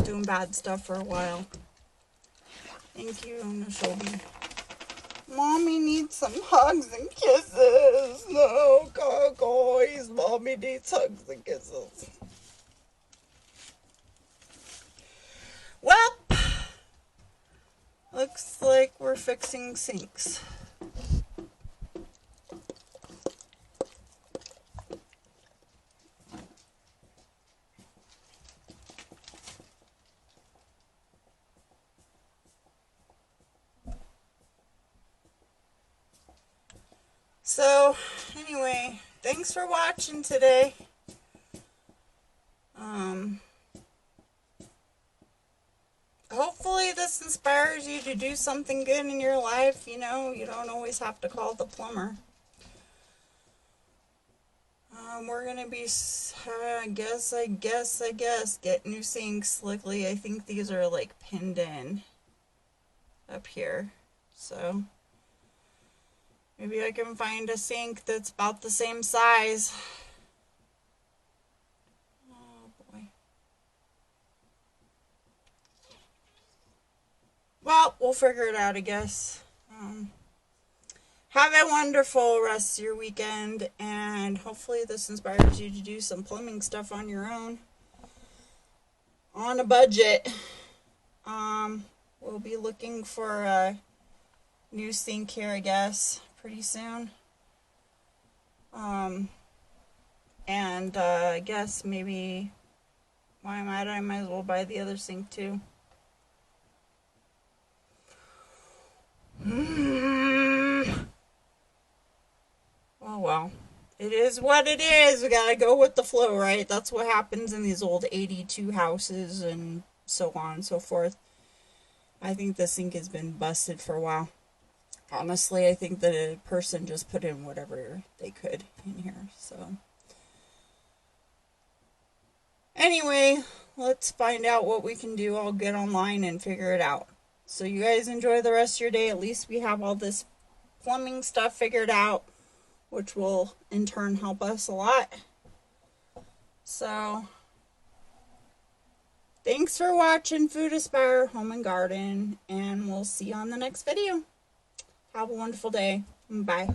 doing bad stuff for a while. Thank you, Shelby. Mommy needs some hugs and kisses. No, guys. Mommy needs hugs and kisses. Well, looks like we're fixing sinks. So, anyway, thanks for watching today. Hopefully this inspires you to do something good in your life. You know, you don't always have to call the plumber. We're going to be, I guess, get new sinks. Luckily, I think these are like pinned in up here. So, maybe I can find a sink that's about the same size. Oh boy. Well, we'll figure it out, I guess. Have a wonderful rest of your weekend, and hopefully this inspires you to do some plumbing stuff on your own. On a budget. We'll be looking for a new sink here, I guess, pretty soon. I guess maybe, why am I might as well buy the other sink too. Oh well, it is what it is. We gotta go with the flow, right? That's what happens in these old 82 houses and so on and so forth. I think the sink has been busted for a while. Honestly, I think the person just put in whatever they could in here, so. Anyway, let's find out what we can do. I'll get online and figure it out. So you guys enjoy the rest of your day. At least we have all this plumbing stuff figured out, which will in turn help us a lot. So, thanks for watching Food Aspire Home and Garden, and we'll see you on the next video. Have a wonderful day. Bye.